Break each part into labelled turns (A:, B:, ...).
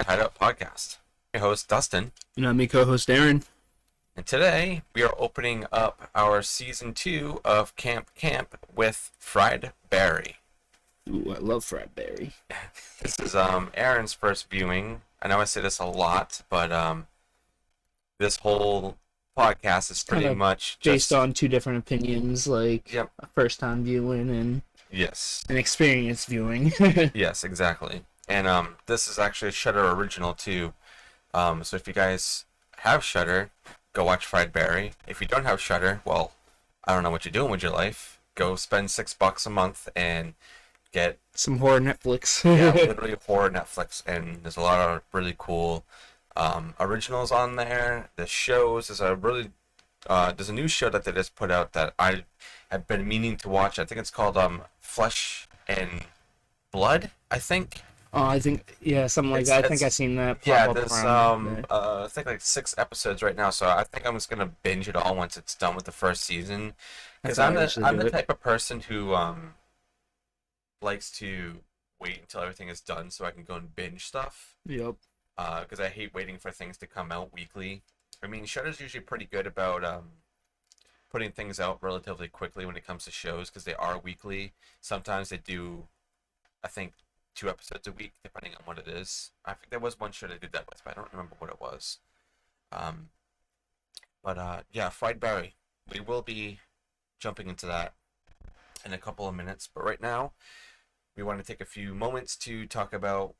A: Untitled Podcast. Your host, Dustin.
B: And I'm your co-host, Aaron.
A: And today, we are opening up our Season 2 of Camp with Fried Berry.
B: Ooh, I love fried berry.
A: This is Aaron's first viewing. I know I say this a lot, but this whole podcast is pretty much just...
B: based on two different opinions, like
A: Yep.
B: a first-time viewing and
A: Yes.
B: an experienced viewing.
A: Yes, exactly. And this is actually a Shudder original, too. So if you guys have Shudder, go watch Fried Berry. If you don't have Shudder, well, I don't know what you're doing with your life. Go spend $6 a month and get
B: Some horror Netflix.
A: yeah, literally horror Netflix, and there's a lot of really cool originals on there. The shows there's a new show that they just put out that I have been meaning to watch. I think it's called Flesh and Blood, I think.
B: Oh, I think, yeah, something like that. I think I've seen that pop up
A: There's
B: around.
A: I think like 6 episodes right now, so I think I'm just gonna binge it all once it's done with the first season. Because
B: That's how I usually
A: I'm
B: do
A: the
B: it.
A: type of person who likes to wait until everything is done so I can go and binge stuff.
B: Yep.
A: Because I hate waiting for things to come out weekly. I mean, Shudder's usually pretty good about putting things out relatively quickly when it comes to shows because they are weekly. Sometimes they do, I think, 2 episodes a week, depending on what it is. I think there was one show they did that with, but I don't remember what it was. Yeah, Fried Berry. We will be jumping into that in a couple of minutes, but right now, we want to take a few moments to talk about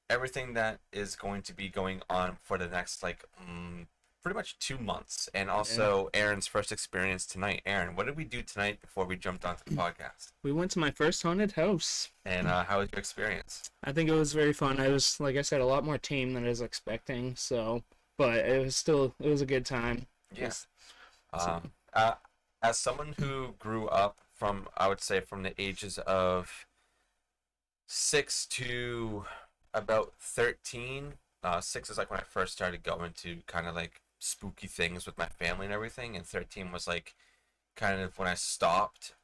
A: everything that is going to be going on for the next, pretty much 2 months, and also Aaron's first experience tonight. Aaron, what did we do tonight before we jumped onto the podcast?
B: We went to my first haunted house.
A: And how was your experience?
B: I think it was very fun. I was, like I said, a lot more tame than I was expecting, but it was a good time.
A: Yes. As someone who grew up from, I would say, from the ages of 6 to about 13. 6 is like when I first started going to kind of like spooky things with my family and everything, and 13 was like kind of when I stopped.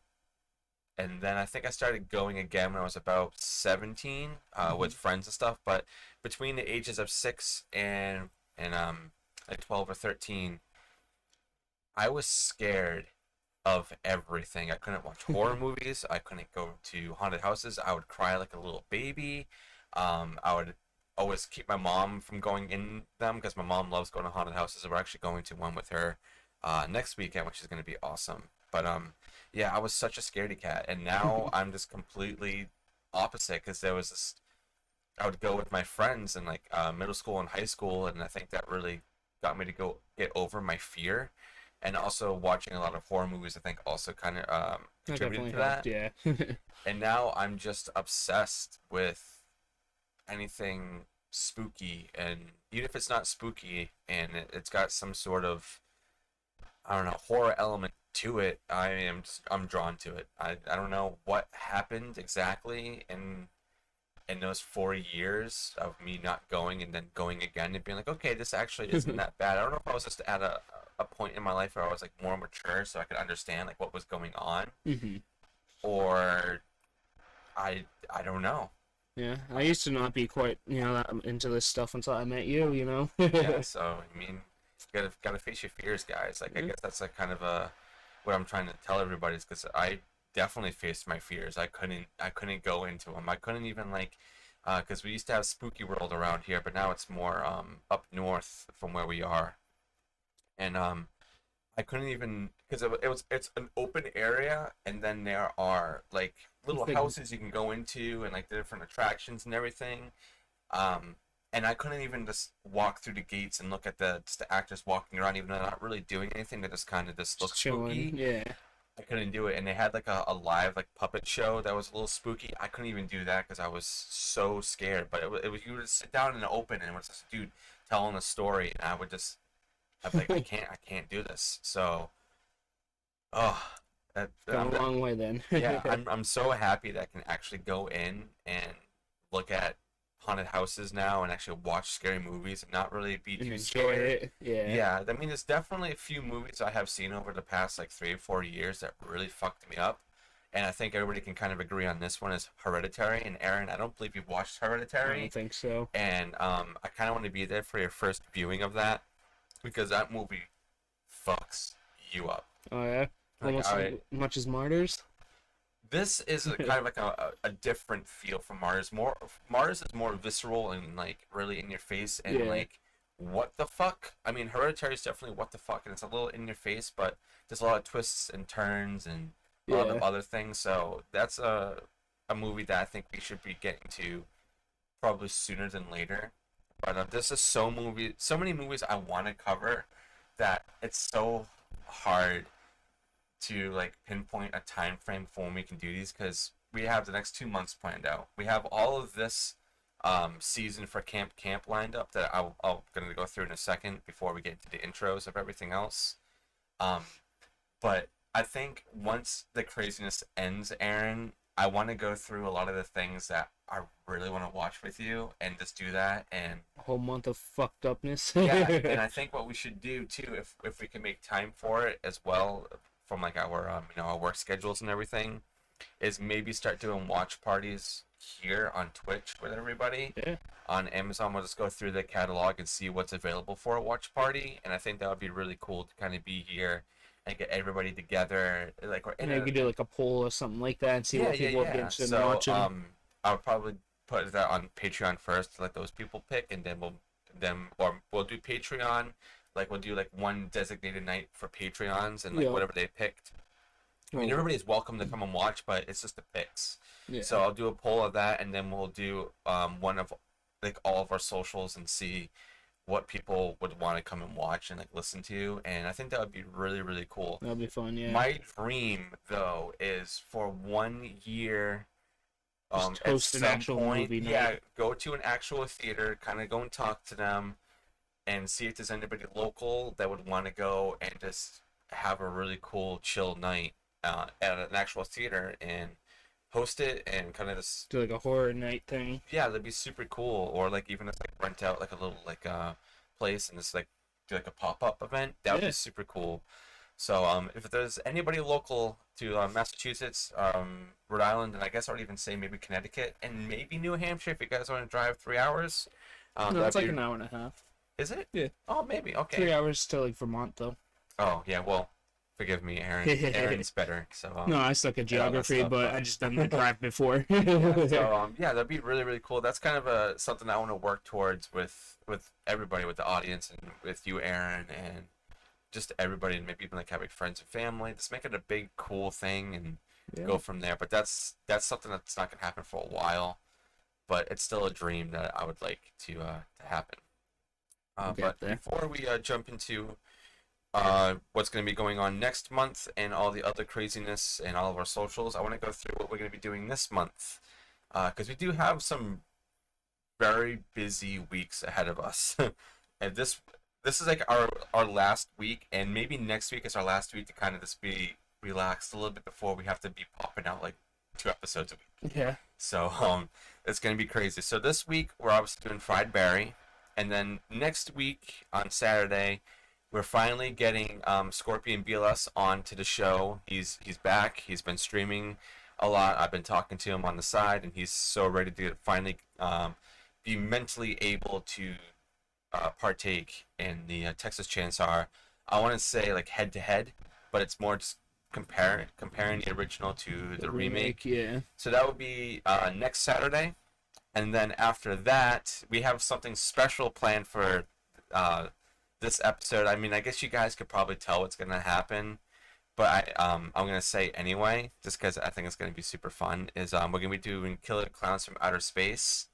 A: And then I think I started going again when I was about 17 with friends and stuff. But between the ages of 6 and like 12 or 13, I was scared of everything. I couldn't watch horror movies. I couldn't go to haunted houses. I would cry like a little baby. I would always keep my mom from going in them because my mom loves going to haunted houses. We're actually going to one with her next weekend, which is going to be awesome. But yeah, I was such a scaredy cat, and now I'm just completely opposite because there was this. I would go with my friends in like middle school and high school, and I think that really got me to go get over my fear. And also watching a lot of horror movies, I think, also kind of contributed to that.
B: Yeah.
A: And now I'm just obsessed with anything spooky, and even if it's not spooky and it's got some sort of, I don't know, horror element to it, I'm drawn to it. I don't know what happened exactly in those 4 years of me not going and then going again and being like, okay, this actually isn't that bad. I don't know if I was just at a point in my life where I was like more mature so I could understand like what was going on, or I don't know.
B: Yeah, I used to not be quite, that into this stuff until I met you,
A: Yeah, so I mean, you gotta face your fears, guys. Like I guess that's like kind of what I'm trying to tell everybody is because I definitely faced my fears. I couldn't go into them. I couldn't even because we used to have Spooky World around here, but now it's more up north from where we are, and I couldn't even because it's an open area, and then there are like little houses you can go into and like the different attractions and everything. And I couldn't even just walk through the gates and look at the actors walking around, even though they're not really doing anything. They just kind of just look spooky.
B: Yeah.
A: I couldn't do it, and they had like a live like puppet show that was a little spooky. I couldn't even do that because I was so scared. But it was you would sit down in the open and it was just a dude telling a story, and I'd be like, I can't do this. So,
B: Gone a long way then.
A: Yeah, I'm so happy that I can actually go in and look at haunted houses now and actually watch scary movies and not really be too scared.
B: It.
A: Yeah, I mean, there's definitely a few movies I have seen over the past like 3 or 4 years that really fucked me up, and I think everybody can kind of agree on this one, is Hereditary. And Aaron, I don't believe you've watched
B: I
A: Hereditary,
B: don't think so.
A: and I kind of want to be there for your first viewing of that because that movie fucks you up.
B: Oh yeah,
A: Like,
B: almost as much as Martyrs.
A: this is kind of like a different feel from Mars. Mars is more visceral and like really in your face and
B: Yeah.
A: like what the fuck. I mean, Hereditary is definitely what the fuck, and it's a little in your face, but there's a lot of twists and turns and a lot of
B: Yeah.
A: other things. So that's a movie that I think we should be getting to probably sooner than later. But this is so many movies I want to cover that it's so hard to like pinpoint a time frame for when we can do these because we have the next 2 months planned out. We have all of this season for camp lined up that I'm gonna go through in a second before we get to the intros of everything else. Um, but I think once the craziness ends, Aaron, I want to go through a lot of the things that I really want to watch with you and just do that. And
B: A whole month of fucked upness.
A: yeah, and I think what we should do too, if we can make time for it as well, from like our our work schedules and everything, is maybe start doing watch parties here on Twitch with everybody.
B: Yeah.
A: On Amazon, we'll just go through the catalog and see what's available for a watch party, and I think that would be really cool to kind of be here and get everybody together. Like we're in
B: And you
A: a
B: could do like a poll or something like that and see what people would be interested in watching.
A: I would probably put that on Patreon first to let those people pick, and then we'll do Patreon. Like we'll do like one designated night for Patreons and like
B: Yeah.
A: whatever they picked. I mean, everybody's welcome to come and watch, but it's just the picks.
B: Yeah.
A: So I'll do a poll of that, and then we'll do one of like all of our socials and see what people would want to come and watch and like listen to. And I think that would be really really cool.
B: That'll be fun, yeah.
A: My dream though is for 1 year.
B: Just
A: At
B: host an
A: some
B: actual
A: point,
B: movie night.
A: yeah, go to an actual theater, kind of go and talk to them, and see if there's anybody local that would want to go and just have a really cool chill night at an actual theater and host it and kind of just
B: Do like a horror night thing.
A: yeah, that'd be super cool. Or like even just like rent out like a little like place and just like do like a pop-up event. That would
B: Yeah.
A: be super cool. So if there's anybody local to Massachusetts, Rhode Island, and I guess I would even say maybe Connecticut and maybe New Hampshire if you guys want to drive 3 hours.
B: No,
A: that'd
B: it's like
A: be-
B: an hour and a half.
A: Is it?
B: Yeah.
A: Oh, maybe. Okay.
B: 3 hours to like Vermont though.
A: Oh, yeah. Well, forgive me, Aaron. Aaron's better. So
B: No, I suck at
A: yeah, all that
B: geography,
A: stuff,
B: but
A: but-
B: I just done that drive before.
A: so yeah, that'd be really really cool. That's kind of something I want to work towards with everybody, with the audience, and with you, Aaron, and just everybody, and maybe even like having friends and family. Just make it a big cool thing and
B: Yeah.
A: go from there. But that's something that's not gonna happen for a while, but it's still a dream that I would like to happen.
B: Get
A: But
B: there.
A: before we jump into what's going to be going on next month and all the other craziness and all of our socials, I want to go through what we're going to be doing this month because we do have some very busy weeks ahead of us. And this is like our last week, and maybe next week is our last week to kind of just be relaxed a little bit before we have to be popping out like 2 episodes a week.
B: Yeah.
A: So it's gonna be crazy. So this week we're obviously doing Fried Berry, and then next week on Saturday we're finally getting Scorpion BLS onto the show. He's back. He's been streaming a lot. I've been talking to him on the side, and he's so ready to finally be mentally able to partake in the Texas Chainsaw. I want to say like head to head, but it's more just comparing the original to the remake.
B: Yeah.
A: So that would be next Saturday, and then after that, we have something special planned for this episode. I mean, I guess you guys could probably tell what's gonna happen, but I'm gonna say anyway, just because I think it's gonna be super fun. Is we're gonna be doing Killer Clowns from Outer Space,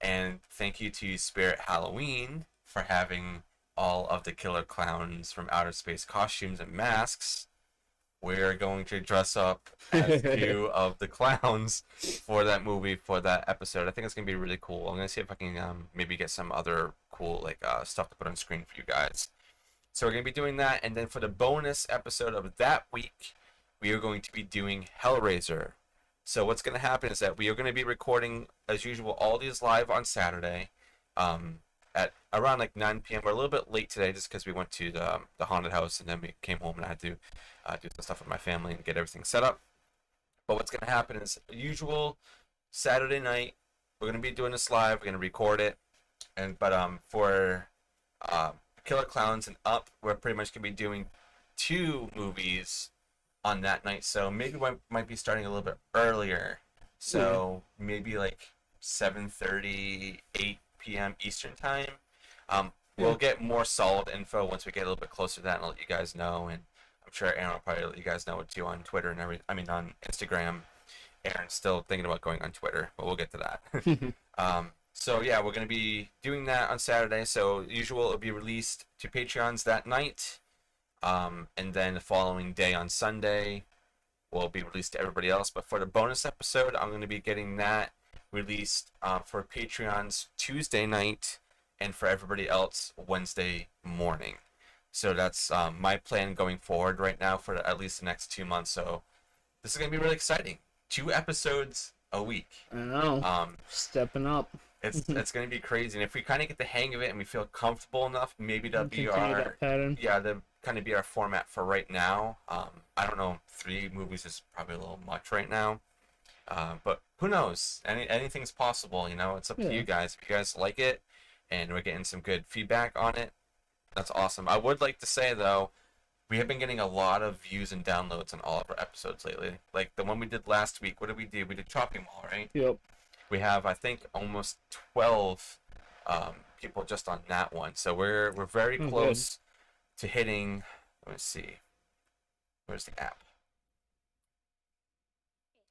A: and thank you to Spirit Halloween for having all of the Killer Clowns from Outer Space costumes and masks. We're going to dress up as 2 of the clowns for that movie, for that episode. I think it's going to be really cool. I'm going to see if I can maybe get some other cool like stuff to put on screen for you guys. So we're going to be doing that. And then for the bonus episode of that week, we are going to be doing Hellraiser. So what's going to happen is that we are going to be recording, as usual, all these live on Saturday at around like 9 p.m. We're a little bit late today just because we went to the haunted house, and then we came home and I had to do some stuff with my family and get everything set up. But what's gonna happen is usual Saturday night. We're gonna be doing this live. We're gonna record it, but for Killer Clowns and Up, we're pretty much gonna be doing 2 movies on that night. So maybe we might be starting a little bit earlier. So maybe like 7:30, 8 p.m. Eastern time. We'll get more solid info once we get a little bit closer to that, and I'll let you guys know. And I'm sure Aaron will probably let you guys know it too on Twitter and on Instagram. Aaron's still thinking about going on Twitter, but we'll get to that. So yeah, we're gonna be doing that on Saturday. So usual, it'll be released to Patreons that night, and then the following day on Sunday will be released to everybody else. But for the bonus episode, I'm gonna be getting that released for Patreons Tuesday night, and for everybody else Wednesday morning. So that's my plan going forward right now for at least the next 2 months. So this is gonna be really exciting. 2 episodes a week.
B: I know. Stepping up.
A: It's gonna be crazy, and if we kind of get the hang of it and we feel comfortable enough, maybe that'll be
B: Continue
A: our
B: that pattern.
A: that'll kind of be our format for right now. I don't know, 3 movies is probably a little much right now, but who knows? Anything's possible, you know. It's up to you guys. If you guys like it, and we're getting some good feedback on it, that's awesome. I would like to say though, we have been getting a lot of views and downloads on all of our episodes lately. Like the one we did last week. What did we do? We did Chopping Mall, right?
B: Yep.
A: We have, I think, almost 12 people just on that one. So we're very close to hitting. Let me see. Where's the app?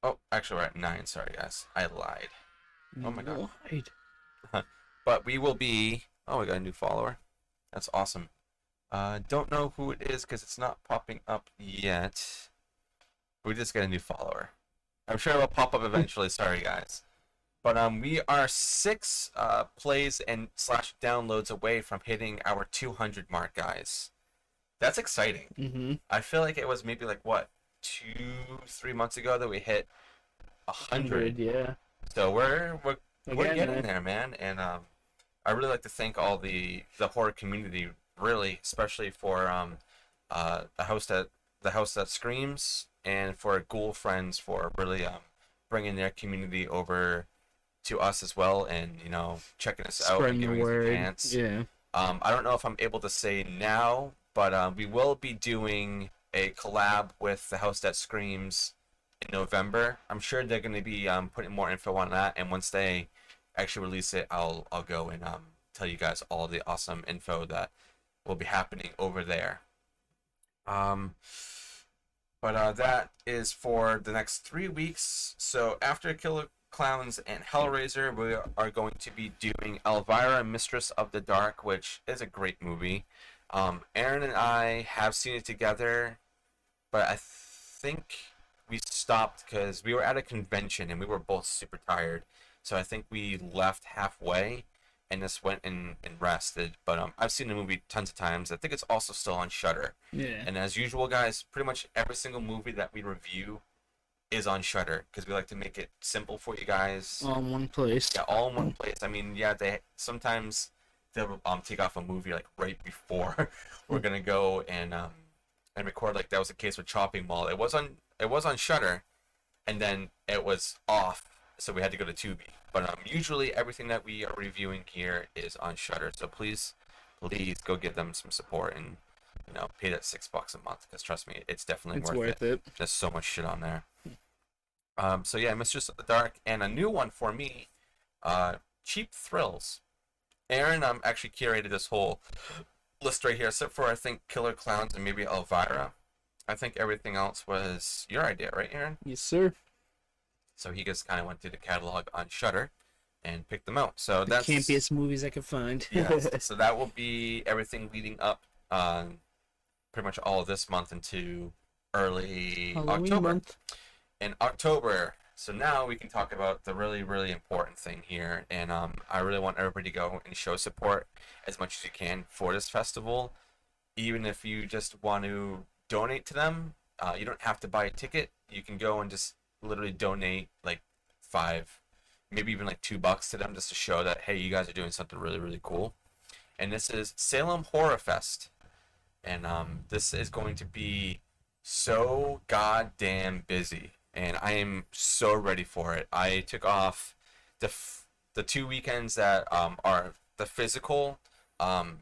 A: Oh, actually, we're at 9. Sorry, guys. I lied. Oh my god. But we will be. Oh, we got a new follower. That's awesome. Don't know who it is because it's not popping up yet. We just got a new follower. I'm sure it'll pop up eventually. Sorry, guys. But we are 6 plays and / downloads away from hitting our 200 mark, guys. That's exciting.
B: Mm-hmm.
A: I feel like it was maybe like what 2-3 months ago that we hit 100.
B: Yeah.
A: So we're getting there, man. And I really like to thank all the horror community, really, especially for the house that screams, and for Ghoul Friends for really bringing their community over to us as well, and you know, checking us out and giving us a chance.
B: Yeah.
A: I don't know if I'm able to say now, but we will be doing a collab with the House That Screams in November. I'm sure they're going to be putting more info on that, and once they actually release it, I'll go and tell you guys all the awesome info that will be happening over there. But that is for the next 3 weeks. So after Killer Clowns and Hellraiser, we are going to be doing Elvira, Mistress of the Dark, which is a great movie. Aaron and I have seen it together, but I think we stopped because we were at a convention and we were both super tired. So I think we left halfway and just went and rested. But I've seen the movie tons of times. I think it's also still on Shudder.
B: Yeah.
A: And as usual, guys, pretty much every single movie that we review is on Shudder because we like to make it simple for you guys.
B: All in one place.
A: Yeah, all in one place. I mean, yeah, sometimes they'll take off a movie like right before we're gonna go and record. Like that was the case with Chopping Mall. It was on Shudder, and then it was off, so we had to go to Tubi. But usually everything that we are reviewing here is on Shudder. So please go give them some support and pay that $6 a month because trust me, it's definitely worth it. There's so much shit on there. So yeah, Mistress of the Dark, and a new one for me, Cheap Thrills. Aaron actually curated this whole list right here, except for I think Killer Clowns and maybe Elvira. I think everything else was your idea, right, Aaron?
B: Yes, sir.
A: So he just kind of went through the catalog on Shudder and picked them out. So that's
B: the campiest movies I could find.
A: Yeah. So that will be everything leading up, pretty much all of this month into early
B: Halloween
A: October.
B: Month.
A: In October. So now we can talk about the really, really important thing here, and I really want everybody to go and show support as much as you can for this festival. Even if you just want to donate to them, you don't have to buy a ticket. You can go and just literally donate like $5, maybe even like $2 to them, just to show that hey, you guys are doing something really, really cool. And this is Salem Horror Fest, and this is going to be so goddamn busy. and I am so ready for it. I took off the 2 weekends that are the physical um,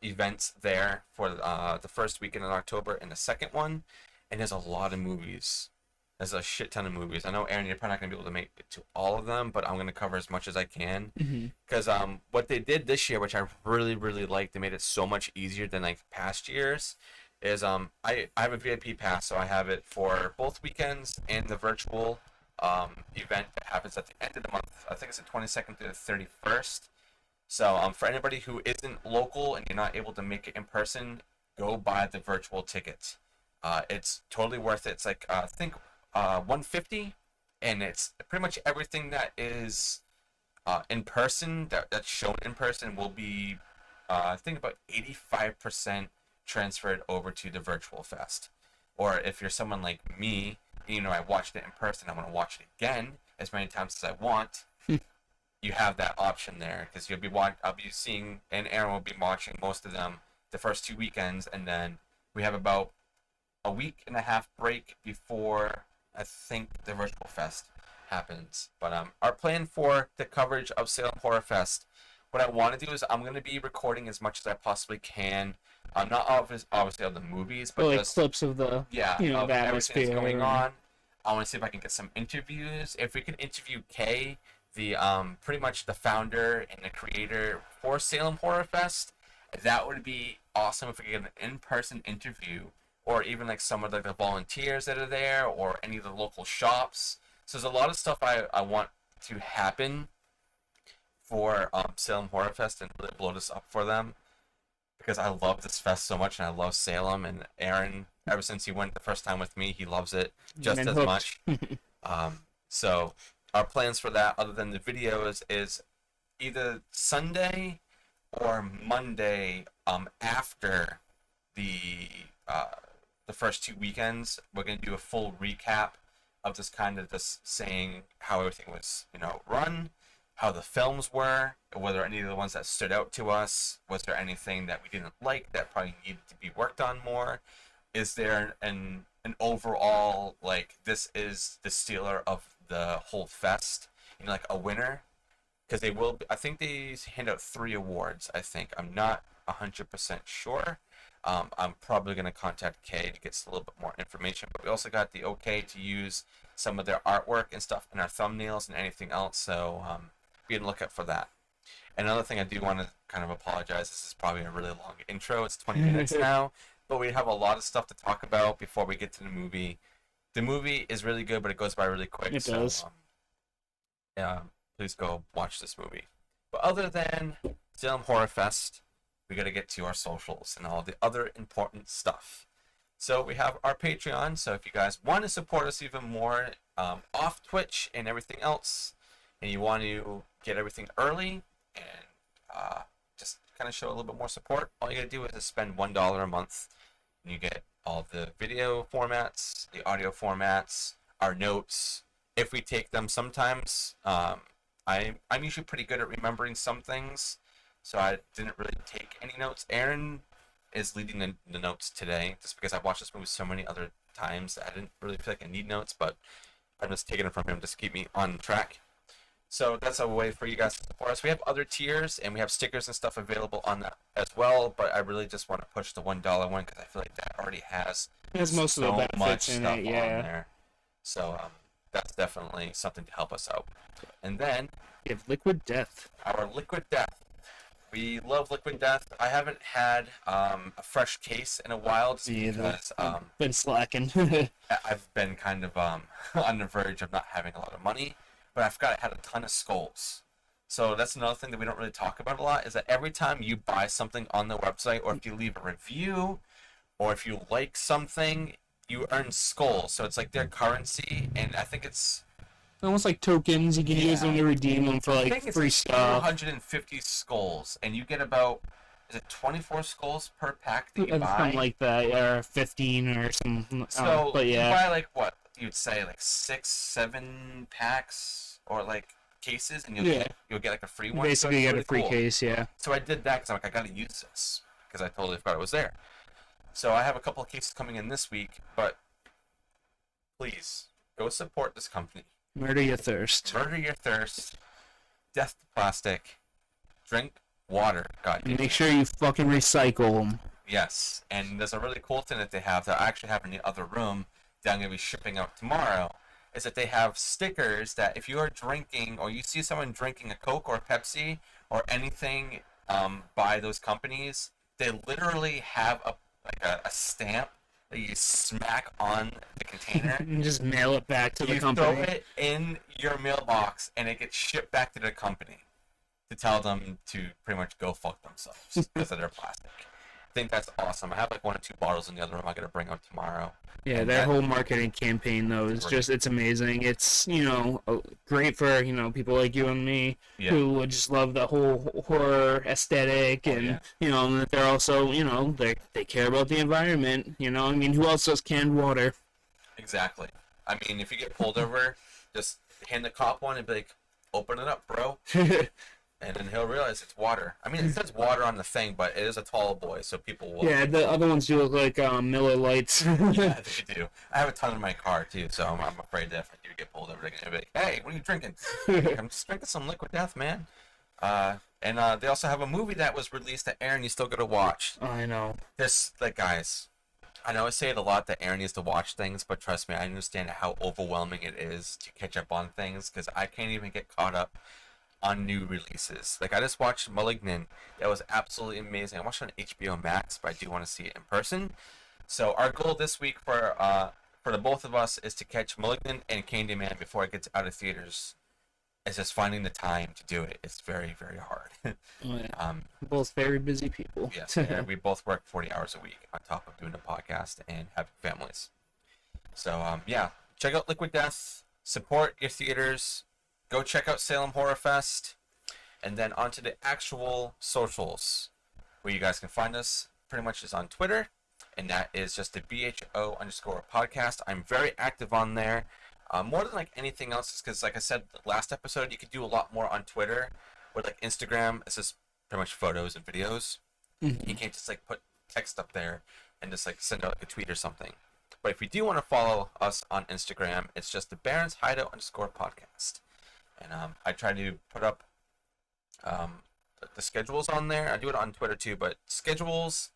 A: events there for the first weekend in October and the second one, and there's a lot of movies. There's a shit ton of movies. I know, Aaron, you're probably not gonna be able to make it to all of them, but I'm gonna cover as much as I can.
B: Hmm.
A: Because what they did this year, which I really really liked, they made it so much easier than like past years. Is I have a VIP pass, so I have it for both weekends and the virtual event that happens at the end of the month. I think it's the 22nd to the 31st. So for anybody who isn't local and you're not able to make it in person, go buy the virtual tickets. It's totally worth it. It's like I think 150, and it's pretty much everything that is in person that's shown in person will be I think about 85% transferred over to the virtual fest. Or if you're someone like me, I watched it in person, I want to watch it again as many times as I want. You have that option there because I'll be seeing, and Aaron will be watching most of them the first 2 weekends, and then we have about a week and a half break before I think the virtual fest happens. But our plan for the coverage of Salem Horror Fest, what I want to do is I'm going to be recording as much as I possibly can. Not obviously of the movies, but
B: Like
A: just
B: clips of the
A: of
B: the
A: everything
B: atmosphere
A: that's going on. I want to see if I can get some interviews. If we can interview Kay, the pretty much the founder and the creator for Salem Horror Fest, that would be awesome if we could get an in-person interview, or even like some of the volunteers that are there, or any of the local shops. So there's a lot of stuff I want to happen for Salem Horror Fest and really blow this up for them, because I love this fest so much and I love Salem, and Aaron, ever since he went the first time with me, he loves it just as
B: hooked.
A: much. So our plans for that, other than the videos, is either Sunday or Monday after the the first 2 weekends. We're gonna do a full recap of just saying how everything was run, how the films were, whether any of the ones that stood out to us, was there anything that we didn't like that probably needed to be worked on more, is there an overall, like, this is the stealer of the whole fest, like a winner, because they will I think they hand out 3 awards. I'm not 100% sure. I'm probably going to contact Kay to get a little bit more information, but we also got the okay to use some of their artwork and stuff in our thumbnails and anything else, so be on the lookout for that. Another thing I do want to kind of apologize, this is probably a really long intro, it's 20 minutes now, but we have a lot of stuff to talk about before we get to the movie. The movie is really good, but it goes by really quick.
B: It does.
A: Please go watch this movie. But other than Salem Horror Fest, we got to get to our socials and all the other important stuff. So we have our Patreon, so if you guys want to support us even more off Twitch and everything else, and you want to get everything early and just kind of show a little bit more support, all you got to do is spend $1 a month, and you get all the video formats, the audio formats, our notes, if we take them. Sometimes I'm usually pretty good at remembering some things, so I didn't really take any notes. Aaron is leading the notes today, just because I've watched this movie so many other times that I didn't really feel like I need notes, but I'm just taking it from him just to keep me on track. So that's a way for you guys to support us. We have other tiers, and we have stickers and stuff available on that as well, but I really just want to push the $1 one because I feel like that already has
B: most of the benefits in it, yeah.
A: on there. So that's definitely something to help us out. And then
B: You have Liquid Death.
A: our Liquid Death. We love Liquid Death. I haven't had a fresh case in a while just because
B: Been slacking.
A: I've been kind of on the verge of not having a lot of money, but I forgot I had a ton of skulls. So that's another thing that we don't really talk about a lot, is that every time you buy something on the website, or if you leave a review, or if you like something, you earn skulls. So it's like their currency, and I think it's
B: Almost like tokens. You can use them to redeem them for like free stuff.
A: 250 skulls, and you get about, is it 24 skulls per pack that you buy?
B: Something like that, yeah, or 15 or something.
A: So
B: but yeah,
A: you buy like what you'd say, like 6-7 packs or like cases, and you'll get like a free one.
B: Basically, you get a free
A: cool.
B: case, yeah.
A: So I did that because I'm like, I gotta use this, because I totally forgot it was there. So I have a couple of cases coming in this week, but please go support this company.
B: Murder your thirst.
A: Murder your thirst. Death to plastic. Drink water. God damn.
B: Make sure you fucking recycle them.
A: Yes, and there's a really cool thing that they have that I actually have in the other room that I'm going to be shipping out tomorrow, is that they have stickers that if you are drinking or you see someone drinking a Coke or a Pepsi or anything by those companies, they literally have a stamp that you smack on the container.
B: And just mail it back to the
A: You
B: company.
A: throw it in your mailbox and it gets shipped back to the company to tell them to pretty much go fuck themselves because of their plastic. I think that's awesome. I have like 1 or 2 bottles in the other room I'm gonna bring out tomorrow.
B: Yeah,
A: And
B: their
A: that-
B: whole marketing campaign though is just, it's amazing. It's, great for, people like you and me
A: Yeah.
B: who would just love the whole horror aesthetic, and and that they're also, they care about the environment, I mean, who else does canned water?
A: Exactly. I mean, if you get pulled over, just hand the cop one and be like, "Open it up, bro," and then he'll realize it's water. I mean, it says water on the thing, but it is a tall boy, so people will.
B: Yeah, the other ones do look like Miller Lights.
A: Yeah, they do. I have a ton in my car too, so I'm afraid that if I do get pulled over, they're gonna be like, "Hey, what are you drinking?" I'm just drinking some liquid death, man. And they also have a movie that was released that Aaron, you still gotta watch.
B: I know.
A: This, like, guys, I know I say it a lot that Aaron needs to watch things, but trust me, I understand how overwhelming it is to catch up on things, because I can't even get caught up on new releases. Like, I just watched Malignant. That was absolutely amazing. I watched it on HBO Max, but I do want to see it in person. So our goal this week for the both of us is to catch Malignant and Candyman before it gets out of theaters. It's just finding the time to do it. It's very, very hard.
B: Oh, yeah. Both very busy people.
A: Yes, and we both work 40 hours a week on top of doing a podcast and having families. So, check out Liquid Death, support your theaters, go check out Salem Horror Fest, and then onto the actual socials, where you guys can find us pretty much is on Twitter, and that is just the BHO_podcast. I'm very active on there. More than like anything else, because like I said last episode, you could do a lot more on Twitter. With like Instagram, it's just pretty much photos and videos.
B: Mm-hmm.
A: You can't just like put text up there and just like send out like a tweet or something. But if you do want to follow us on Instagram, it's just the Barons Hideout _podcast. And I try to put up the schedules on there. I do it on Twitter too, but schedules,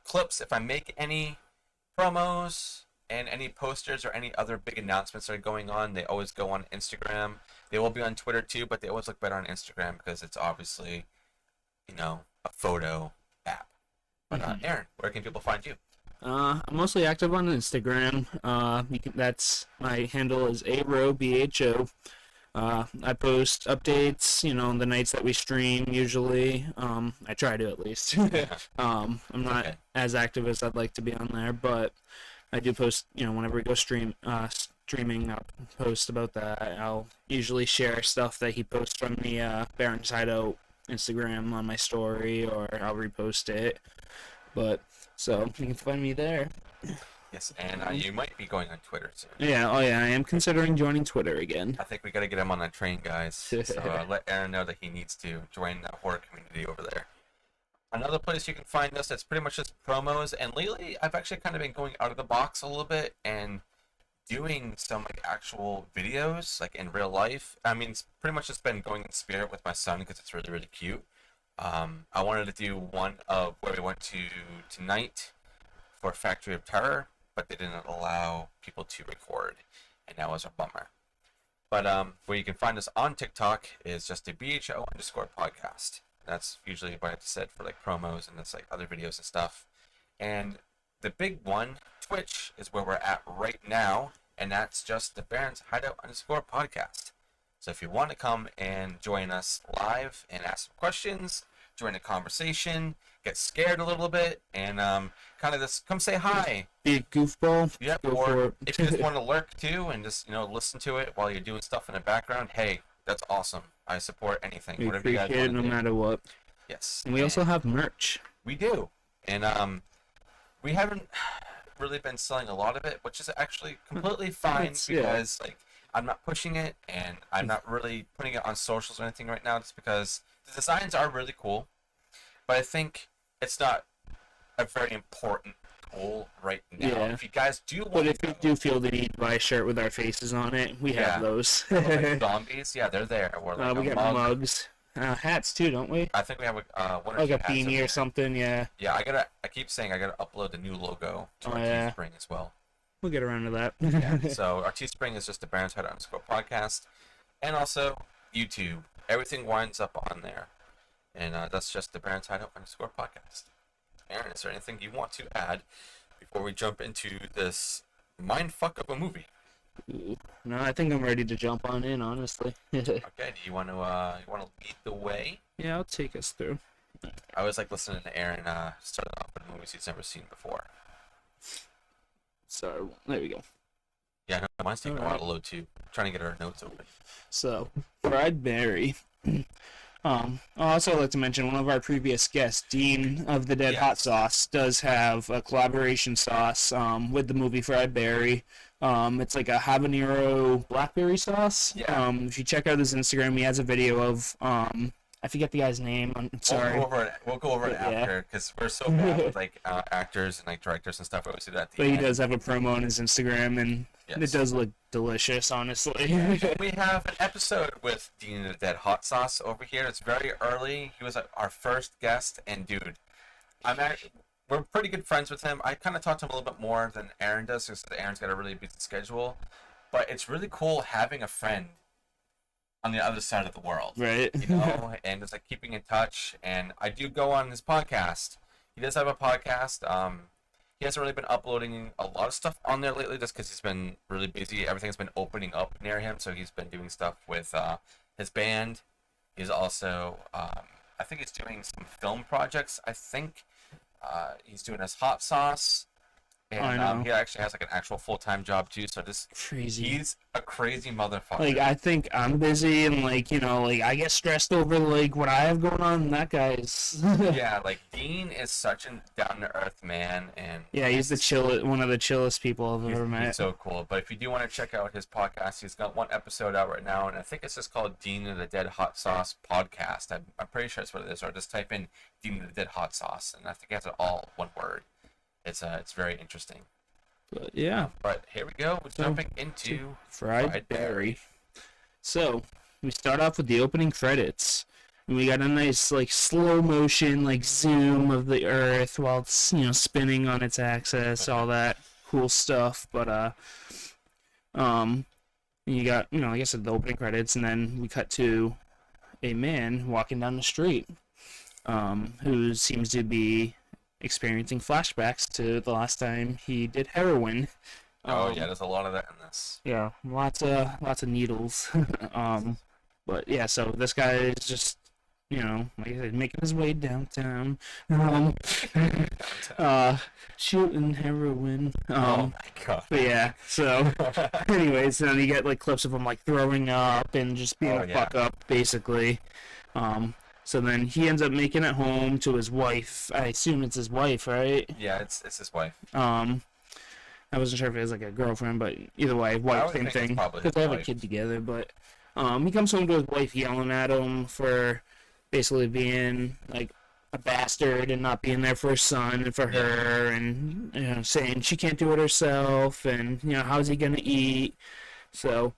A: clips, if I make any promos and any posters or any other big announcements that are going on, they always go on Instagram. They will be on Twitter too, but they always look better on Instagram because it's obviously, a photo app. But Aaron, where can people find you?
B: I'm mostly active on Instagram. That's my handle is ARO, I post updates, the nights that we stream usually. I try to at least. I'm not as active as I'd like to be on there, but I do post, whenever we go streaming, I'll post about that. I'll usually share stuff that he posts from the Baron's Hideout Instagram on my story, or I'll repost it. But, so, you can find me there.
A: Yes, and you might be going on Twitter soon.
B: Yeah, I am considering joining Twitter again.
A: I think we got to get him on that train, guys. So let Aaron know that he needs to join the horror community over there. Another place you can find us that's pretty much just promos, and lately I've actually kind of been going out of the box a little bit and doing some like actual videos like in real life. I mean, it's pretty much just been going in spirit with my son because it's really, really cute. I wanted to do one of where we went to tonight for Factory of Terror, but they didn't allow people to record, and that was a bummer. But where you can find us on TikTok is just a BHO_podcast. That's usually what I said for like promos and that's like other videos and stuff. And the big one, Twitch, is where we're at right now, and that's just the Barons Hideout _podcast. So if you want to come and join us live and ask some questions, join the conversation, get scared a little bit, and kind of just come say hi.
B: Be a goofball.
A: Yep.
B: Go
A: Or
B: for it.
A: if you just want to lurk too and just listen to it while you're doing stuff in the background, hey, that's awesome. I support anything.
B: We
A: Whatever you guys
B: appreciate it
A: want to
B: no
A: do.
B: matter what.
A: Yes.
B: And we also have merch.
A: We do. And we haven't really been selling a lot of it, which is actually completely fine because like I'm not pushing it and I'm not really putting it on socials or anything right now just because the designs are really cool. But I think it's not a very important poll right now.
B: Yeah.
A: If you guys do
B: But
A: want
B: if you do feel the need to buy a shirt with our faces on it, we have those.
A: like zombies, yeah, they're there. Or like
B: We
A: a
B: got
A: mug.
B: mugs. Hats too, don't we?
A: I think we have one or
B: Like
A: two
B: a
A: hats in
B: beanie
A: there.
B: or something, yeah.
A: Yeah, I keep saying I gotta upload the new logo to our Teespring as well.
B: We'll get around to that.
A: Yeah. So our Teespring is just the _podcast, and also YouTube. Everything winds up on there, and that's just the _podcast. Aaron, is there anything you want to add before we jump into this mindfuck of a movie?
B: No, I think I'm ready to jump on in, honestly.
A: Okay, do you want to lead the way?
B: Yeah, I'll take us through.
A: I always like listening to Aaron start off with movies he's never seen before.
B: So, there we go.
A: Yeah, no, mine's taking a while to load too. I'm trying to get our notes open.
B: So, Fried Berry. I'll also like to mention one of our previous guests, Dean of the Dead Hot Sauce, does have a collaboration sauce with the movie Fried Berry. It's like a habanero blackberry sauce.
A: Yeah.
B: If you check out his Instagram, he has a video of I forget the guy's name. I'm sorry.
A: We'll go over it after because we're so bad with like actors and like directors and stuff. We always do that at the
B: But
A: end.
B: he does have a promo on his Instagram, and it does look delicious, honestly.
A: We have an episode with Dean of the Dead Hot Sauce over here. It's very early. He was our first guest, and dude, we're pretty good friends with him. I kind of talk to him a little bit more than Aaron does because Aaron's got a really busy schedule. But it's really cool having a friend on the other side of the world,
B: right?
A: You know, and it's like keeping in touch. And I do go on his podcast. He does have a podcast. He hasn't really been uploading a lot of stuff on there lately just because he's been really busy. Everything's been opening up near him, so he's been doing stuff with his band. He's also, I think he's doing some film projects. I think he's doing his hot sauce. And he actually has like an actual full-time job too, so just
B: crazy.
A: He's a crazy motherfucker.
B: Like, I think I'm busy and like, you know, like I get stressed over like what I have going on, and that guy's
A: Yeah, like Dean is such a down-to-earth man, and
B: yeah, he's one of the chillest people I've ever met.
A: He's so cool. But if you do want to check out his podcast, he's got one episode out right now, and I think it's just called Dean of the Dead Hot Sauce Podcast. I'm pretty sure that's what it is, or just type in Dean of the Dead Hot Sauce, and I think it has it all one word. It's very interesting.
B: But yeah.
A: But here we go. We're jumping into
B: Fried Berry. So we start off with the opening credits. And we got a nice like slow motion like zoom of the Earth while it's, you know, spinning on its axis, all that cool stuff. But you got, you know, like I said, the opening credits, and then we cut to a man walking down the street, who seems to be experiencing flashbacks to the last time he did heroin.
A: Yeah, there's a lot of that in this.
B: Yeah, lots of needles. But yeah, so this guy is just, you know, like I said, making his way downtown, shooting heroin.
A: Oh my god.
B: But yeah, so anyways, then you get like clips of him like throwing up and just being a fuck up, basically. So then he ends up making it home to his wife. I assume it's his wife, right?
A: Yeah, it's his wife.
B: I wasn't sure if it was like a girlfriend, but either way, wife, same thing. Because they have a kid together. But he comes home to his wife yelling at him for basically being like a bastard and not being there for his son and for her, and you know, saying she can't do it herself, and you know, how's he gonna eat? So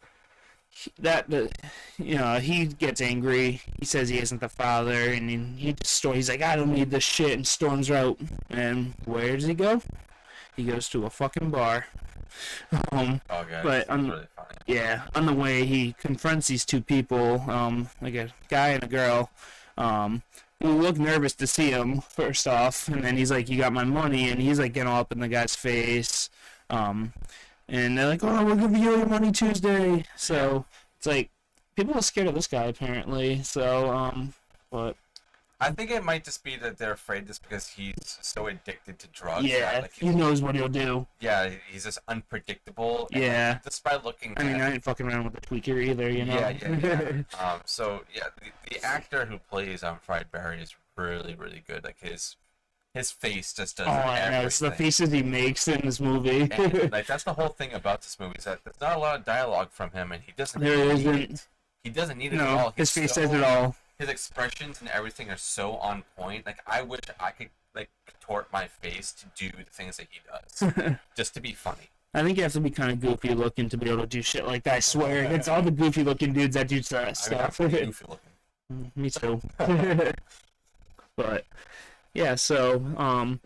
B: you know, he gets angry. He says he isn't the father, and he's like, I don't need this shit, and storms out. And where does he go? He goes to a fucking bar.
A: Oh god,
B: but
A: really funny.
B: Yeah, on the way he confronts these two people, like a guy and a girl. Who look nervous to see him first off, and then he's like, "You got my money," and he's like getting all up in the guy's face. And they're like, "Oh, we'll give you your money Tuesday." So it's like people are scared of this guy apparently. So but
A: I think it might just be that they're afraid just because he's so addicted to drugs.
B: yeah,
A: like
B: he knows what he'll do.
A: Yeah, he's just unpredictable. And
B: Yeah.
A: like, just by looking.
B: I mean, I ain't fucking around with the tweaker either, you know.
A: Yeah. So yeah, the actor who plays Fried Berry is really, really good. Like his face just does everything.
B: It's the faces he makes in this movie.
A: And, like that's the whole thing about this movie is that there's not a lot of dialogue from him, and he doesn't.
B: There isn't.
A: He doesn't need it
B: No,
A: at all.
B: his face says it all.
A: his expressions and everything are so on point. Like, I wish I could like contort my face to do the things that he does, just to be funny.
B: I think you have to be kind of goofy looking to be able to do shit like that. I swear, it's all the goofy looking dudes that do that
A: I mean, I'm
B: stuff.
A: pretty goofy looking.
B: Me too. But yeah, so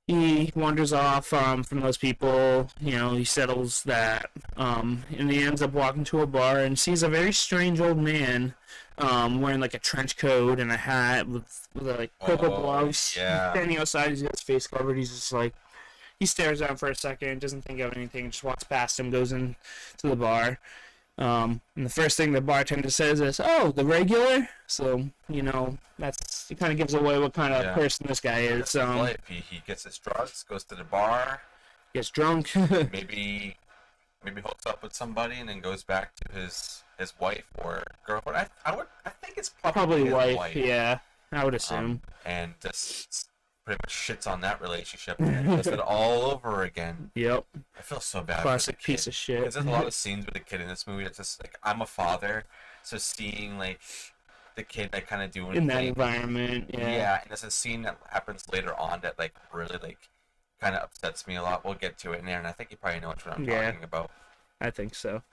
B: he wanders off from those people. He settles that, and he ends up walking to a bar and sees a very strange old man, wearing like a trench coat and a hat with like purple gloves.
A: Yeah.
B: Standing outside, he's got his face covered. He's just like, he stares at him for a second, doesn't think of anything, just walks past him, goes in to the bar. And the first thing the bartender says is, "Oh, the regular." So that's, it kind of gives away what kind of person this guy is.
A: He gets his drugs, goes to the bar,
B: gets drunk,
A: maybe hooks up with somebody, and then goes back to his wife or girlfriend. I think it's probably his wife.
B: Yeah, I would assume.
A: And just pretty much shits on that relationship and does it all over again.
B: Yep.
A: I feel so bad.
B: Classic piece of shit.
A: Because there's a lot of scenes with the kid in this movie that's just like, I'm a father, so seeing like the kid like kind of doing
B: in that environment,
A: yeah, and there's a scene that happens later on that like really like kind of upsets me a lot. We'll get to it in there, and I think you probably know what I'm talking about.
B: I think so.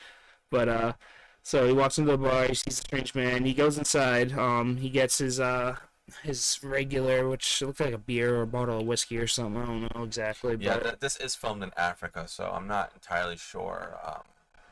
B: But so he walks into the bar, he sees a strange man, he goes inside, he gets his regular, which looks like a beer or a bottle of whiskey or something. I don't know exactly. But
A: yeah, this is filmed in Africa, so I'm not entirely sure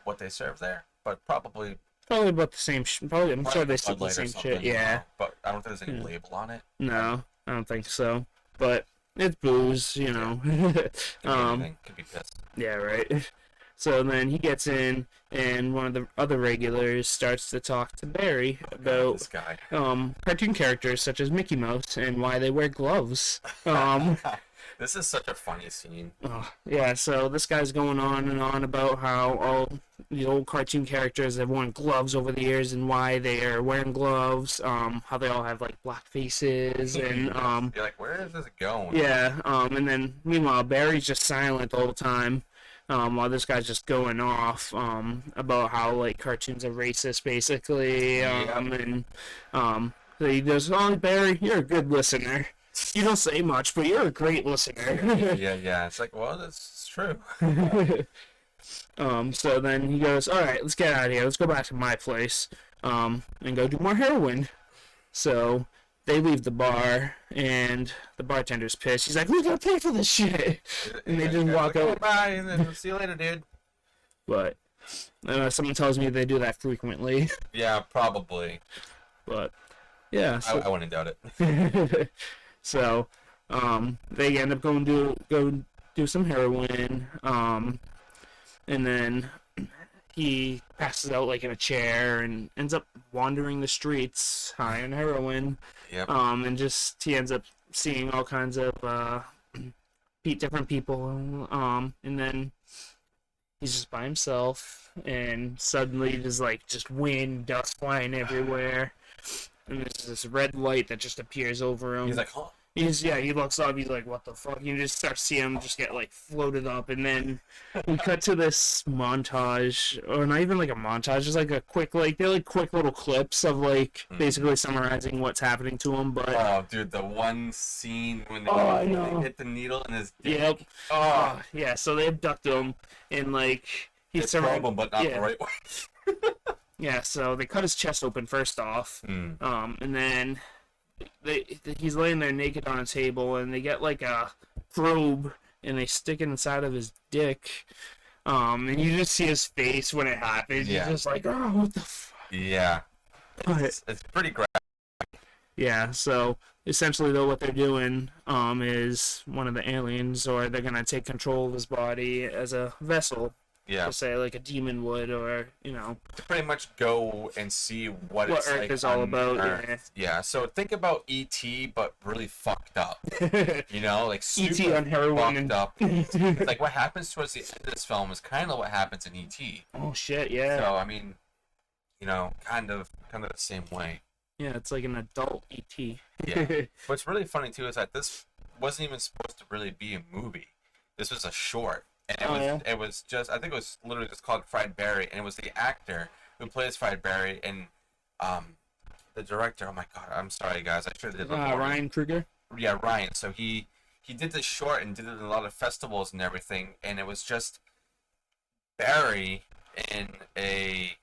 A: what they serve there, but probably
B: about the same. Probably, I'm sure they serve the same shit. Yeah,
A: but I don't think there's any label on it.
B: No, I don't think so. But it's booze,
A: Could be piss.
B: Yeah, right. So then he gets in, and one of the other regulars starts to talk to Barry about
A: this guy.
B: Cartoon characters such as Mickey Mouse and why they wear gloves.
A: This is such a funny scene.
B: Yeah, so this guy's going on and on about how all the old cartoon characters have worn gloves over the years and why they are wearing gloves, how they all have like black faces, and
A: you're like, where is this going?
B: Yeah, and then meanwhile Barry's just silent all the time. While this guy's just going off about how like cartoons are racist, basically, and so he goes, "Oh, Barry, you're a good listener. You don't say much, but you're a great listener."
A: yeah. It's like, well, that's true.
B: So then he goes, "All right, let's get out of here. Let's go back to my place, and go do more heroin." So they leave the bar, and the bartender's pissed. He's like, "We gotta pay for this shit," and they just walk out.
A: Bye, and then see you later, dude.
B: But someone tells me they do that frequently.
A: Yeah, probably.
B: But yeah, so,
A: I wouldn't doubt it.
B: So they end up going to go do some heroin, and then he passes out like in a chair and ends up wandering the streets high on heroin.
A: Yep.
B: And just he ends up seeing all kinds of different people, and then he's just by himself, and suddenly there's like just wind, dust flying everywhere, and there's this red light that just appears over him.
A: He's like, huh?
B: He looks up, he's like, what the fuck? You just start seeing him just get like floated up, and then we cut to this montage, or not even like a montage, just like a quick, like, they're like quick little clips of like basically summarizing what's happening to him, but...
A: Oh, dude, the one scene when
B: they
A: hit the needle in his dick.
B: Yep. Oh, yeah, so they abduct him, and like...
A: He's probe him, but not the right way.
B: Yeah, so they cut his chest open first off, and then... he's laying there naked on a table, and they get like a probe and they stick it inside of his dick, and you just see his face when it happens. He's just like, oh, what the fuck?
A: Yeah, it's pretty graphic.
B: Yeah, so essentially though what they're doing is one of the aliens, or they're gonna take control of his body as a vessel.
A: Yeah.
B: To say like a demon would, or
A: to pretty much go and see what it's
B: Earth
A: like
B: is all about.
A: Yeah. So think about E.T. but really fucked up. Like super
B: E.T. on heroin
A: fucked up. Like what happens towards the end of this film is kind of what happens in E.T.
B: Oh shit, yeah.
A: So I mean, kind of the same way.
B: Yeah, it's like an adult E.T.
A: Yeah. What's really funny too is that this wasn't even supposed to really be a movie. This was a short. And it was just, I think it was literally just called Fried Barry, and it was the actor who plays Fried Barry, and the director. Oh my god, I'm sorry guys. I should have did
B: Ryan Kruger.
A: Yeah, Ryan. So he did this short and did it in a lot of festivals and everything, and it was just Barry in a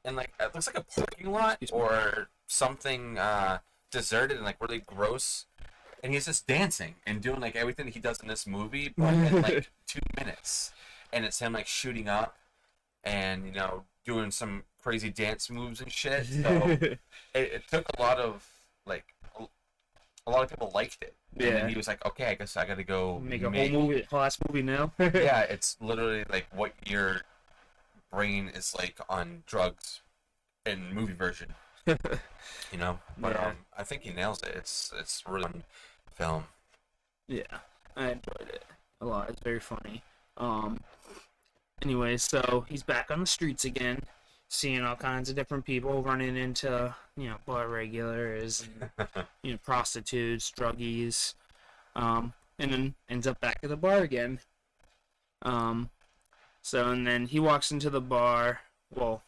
A: in like it looks like a parking lot or something deserted and like really gross, and he's just dancing and doing like everything he does in this movie, but in like 2 minutes, and it's him like shooting up and doing some crazy dance moves and shit. So it took a lot of like a lot of people liked it.
B: Yeah.
A: And then he was like, okay, I guess I gotta go
B: make a whole last movie now.
A: Yeah, it's literally like what your brain is like on drugs in movie version. But
B: Yeah.
A: I think he nails it. It's really fun film.
B: Yeah, I enjoyed it a lot. It's very funny. Anyway, so he's back on the streets again, seeing all kinds of different people, running into bar regulars, and, prostitutes, druggies, and then ends up back at the bar again. And then he walks into the bar. Well,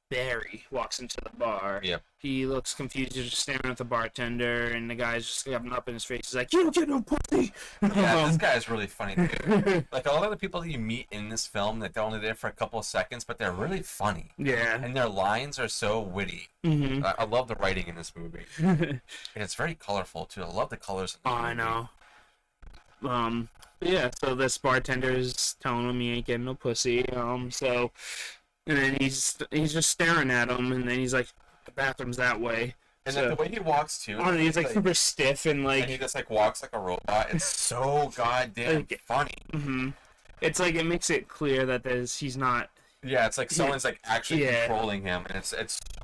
B: Barry walks into the bar.
A: Yep.
B: He looks confused. He's just staring at the bartender, and the guy's just coming up in his face. He's like, "You don't get no pussy."
A: Yeah, this guy is really funny too. Like a lot of the people that you meet in this film, that they're only there for a couple of seconds, but they're really funny.
B: Yeah.
A: And their lines are so witty.
B: Mm-hmm.
A: I love the writing in this movie, and it's very colorful too. I love the colors. In the movie.
B: I know. Yeah. So this bartender's telling him he ain't getting no pussy. And then he's just staring at him, and then he's like, the bathroom's that way.
A: And
B: so,
A: like the way he walks too.
B: Oh, and he's like super stiff and like.
A: And he just like walks like a robot. It's so goddamn funny.
B: Mm-hmm. It's like it makes it clear that he's not.
A: Yeah, it's like someone's like actually controlling him, and it's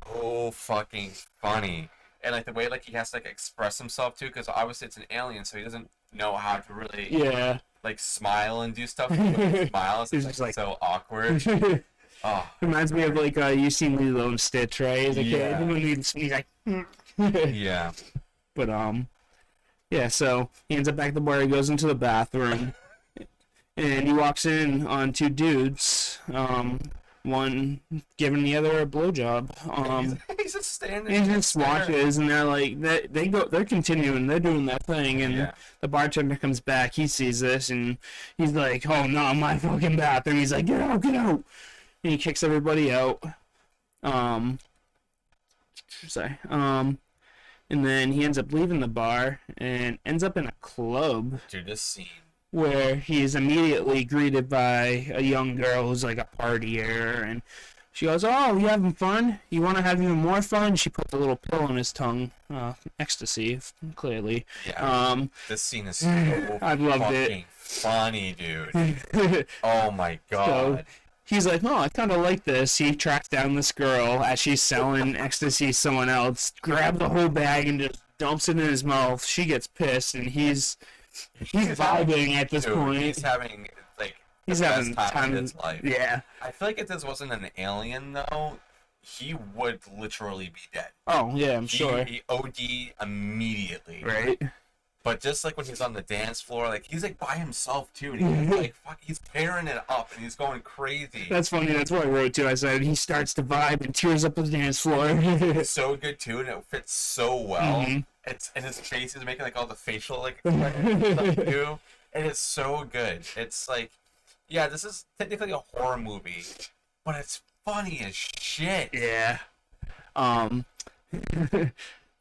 A: so fucking funny. And like the way like he has to like express himself too, because obviously it's an alien, so he doesn't know how to really like smile and do stuff. When he smiles, it's like so awkward. Oh.
B: Reminds me of like you seen Lilo and Stitch, right? As a kid, when he's like.
A: Yeah.
B: But yeah. So he ends up back at the bar. He goes into the bathroom, and he walks in on two dudes. One giving the other a blowjob.
A: He's just standing.
B: He just watches, and they're like, they're continuing, they're doing that thing, and the bartender comes back. He sees this, and he's like, "Oh no, my fucking bathroom!" He's like, "Get out, get out!" And he kicks everybody out. And then he ends up leaving the bar and ends up in a club.
A: Dude, this scene.
B: Where he is immediately greeted by a young girl who's like a partier, and she goes, "Oh, you having fun? You want to have even more fun?" She puts a little pill on his tongue, ecstasy, clearly.
A: Yeah. This scene is so
B: I loved it.
A: Funny, dude. Oh my god.
B: So, he's like, "Oh, I kind of like this." He tracks down this girl as she's selling ecstasy to someone else, grabs the whole bag and just dumps it in his mouth. She gets pissed, and he's vibing at this point.
A: He's having like
B: he's
A: having
B: time
A: in his life.
B: Yeah.
A: I feel like if this wasn't an alien though, he would literally be dead.
B: Oh yeah, I'm sure.
A: He OD immediately.
B: Right.
A: But just like when he's on the dance floor, like he's like by himself too, and he's like he's tearing it up, and he's going crazy.
B: That's funny. That's what I wrote too. I said he starts to vibe and tears up the dance floor.
A: It's so good too, and it fits so well.
B: Mm-hmm.
A: And his face is making like all the facial like stuff too, and it's so good. It's like, yeah, this is technically a horror movie, but it's funny as shit.
B: Yeah.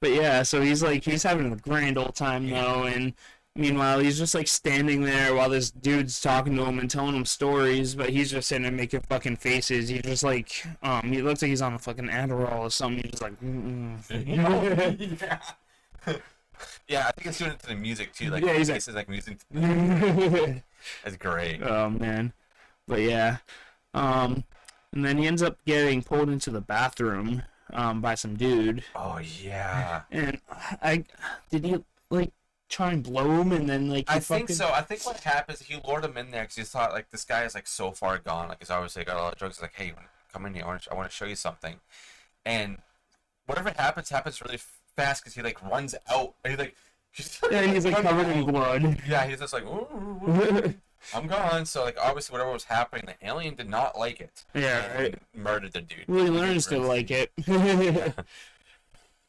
B: But yeah, so he's having a grand old time though, and meanwhile he's just like standing there while this dude's talking to him and telling him stories, but he's just sitting there making fucking faces. He's just like, he looks like he's on a fucking Adderall or something. He's just like,
A: Yeah. Yeah, I think it's doing it to the music too. Like,
B: he's
A: faces like music. It's great.
B: Oh man, but yeah, and then he ends up getting pulled into the bathroom. By some dude.
A: Oh yeah.
B: And did he like try and blow him and then like?
A: I think so. I think what happens, he lured him in there because he thought like this guy is like so far gone. Like he's obviously got a lot of drugs. He's like, hey, come in here. I want to show you something. And whatever happens really fast because he like runs out. And he's like,
B: he's like covered in blood.
A: Yeah, he's just like, ooh. I'm gone. So like obviously whatever was happening, the alien did not like it.
B: Yeah, right.
A: And murdered the dude.
B: Well, he learns to like it.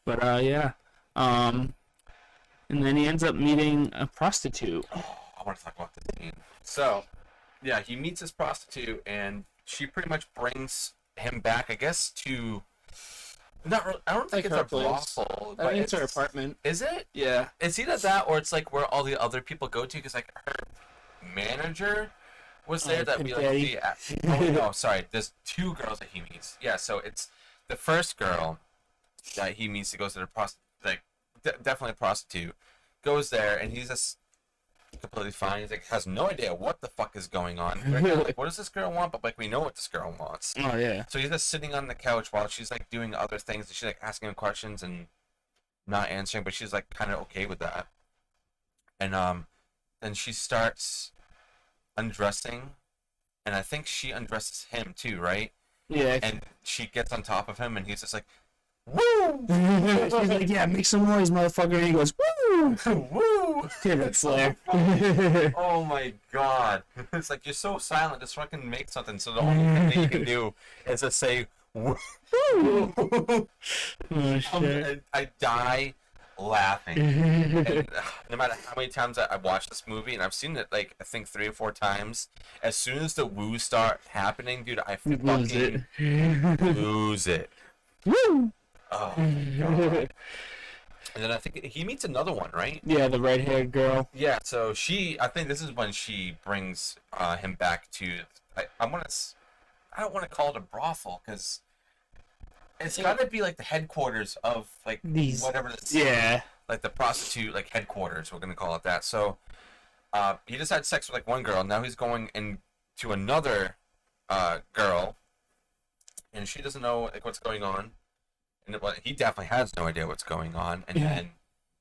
B: But yeah. And then he ends up meeting a prostitute.
A: Oh, I want to talk about this scene. So, yeah, he meets this prostitute, and she pretty much brings him back, I guess, to... Not really, I don't think it's a brothel.
B: I think it's her apartment.
A: Is it?
B: Yeah.
A: It's either that, or it's like where all the other people go to, because like her manager was there. That'd be like no, sorry. There's two girls that he meets. Yeah, so it's the first girl that he meets that goes to the definitely a prostitute, goes there, and he's just completely fine. He's like, has no idea what the fuck is going on. We're kind of like, what does this girl want? But like, we know what this girl wants.
B: Oh yeah.
A: So he's just sitting on the couch while she's like doing other things, and she's like asking him questions and not answering, but she's like kind of okay with that. And then she starts undressing, and I think she undresses him too, right?
B: Yeah.
A: And she gets on top of him, and he's just like, woo!
B: She's like, yeah, make some noise, motherfucker. And he goes, woo!
A: Woo!
B: Favorite Slayer.
A: Oh my god. It's like, you're so silent, just fucking make something. So the only thing that you can do is just say, woo!
B: Oh, shit.
A: I die laughing. And, no matter how many times I've watched this movie, and I've seen it like, I think 3 or 4 times, as soon as the woos start happening, dude, I fucking lose it.
B: Woo!
A: Oh god. And then I think he meets another one, right?
B: Yeah, the red-haired girl.
A: Yeah, so I think this is when she brings him back to, I don't want to call it a brothel, because it's got to be like the headquarters of like
B: These,
A: whatever this,
B: yeah,
A: like the prostitute like headquarters, we're gonna call it that. So he just had sex with like one girl, now he's going into another girl, and she doesn't know like what's going on. And he definitely has no idea what's going on. And then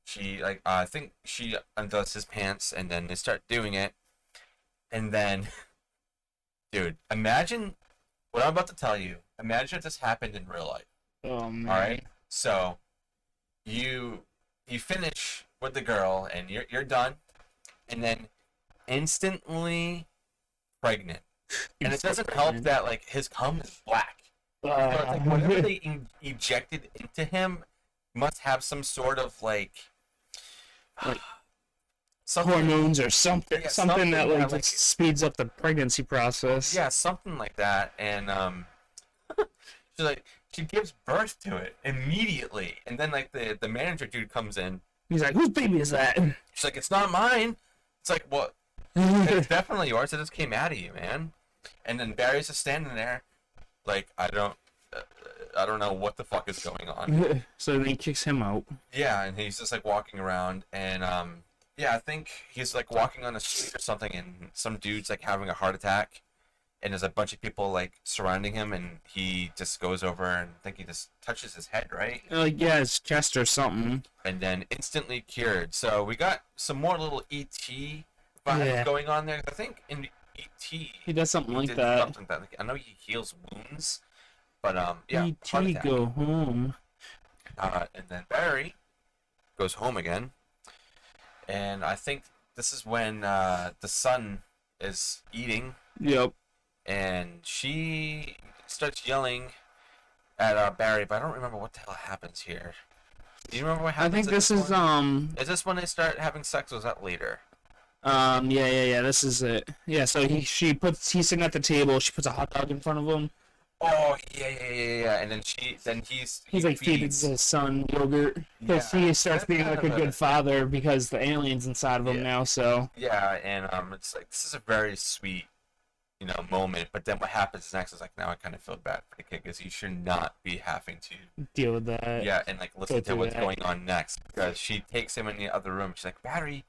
A: she, like, I think she undoes his pants, and then they start doing it. And then, dude, imagine what I'm about to tell you. Imagine if this happened in real life.
B: Oh man.
A: All right. So, you finish with the girl, and you're done, and then instantly pregnant. And it doesn't help that like his cum is black. So it's like whatever they ejected into him must have some sort of like
B: hormones or something,
A: yeah,
B: something that like,
A: like
B: just speeds up the pregnancy process.
A: Yeah, something like that. And she gives birth to it immediately, and then like the manager dude comes in.
B: He's like, "Whose baby is that?"
A: She's like, "It's not mine." It's like, "What? It's definitely yours. It just came out of you, man." And then Barry's just standing there. Like, I don't know what the fuck is going on.
B: So then he kicks him out.
A: Yeah, and he's just like walking around, and yeah, I think he's like walking on the street or something, and some dude's like having a heart attack, and there's a bunch of people like surrounding him, and he just goes over and I think he just touches his head, right?
B: Like, yeah, his chest or something.
A: And then instantly cured. So we got some more little E.T. vibes going on there. I think in E.T.
B: he does something like that.
A: Something like, I know he heals wounds, but yeah.
B: E.T. go home.
A: And then Barry goes home again, and I think this is when the son is eating.
B: Yep. And
A: she starts yelling at Barry, but I don't remember what the hell happens here. Do you remember what happens?
B: I think this is
A: Is this when they start having sex, or is that later?
B: Yeah. This is it. Yeah. So he's sitting at the table. She puts a hot dog in front of him.
A: Oh yeah. And then he's
B: like feeding his son yogurt because he starts being like a good father because the alien's inside of him now. So
A: yeah, and it's like this is a very sweet, moment. But then what happens next is like, now I kind of feel bad for the kid because he should not be having to
B: deal with that.
A: Yeah, and like listen to what's going on next, because she takes him in the other room. She's like, Barry,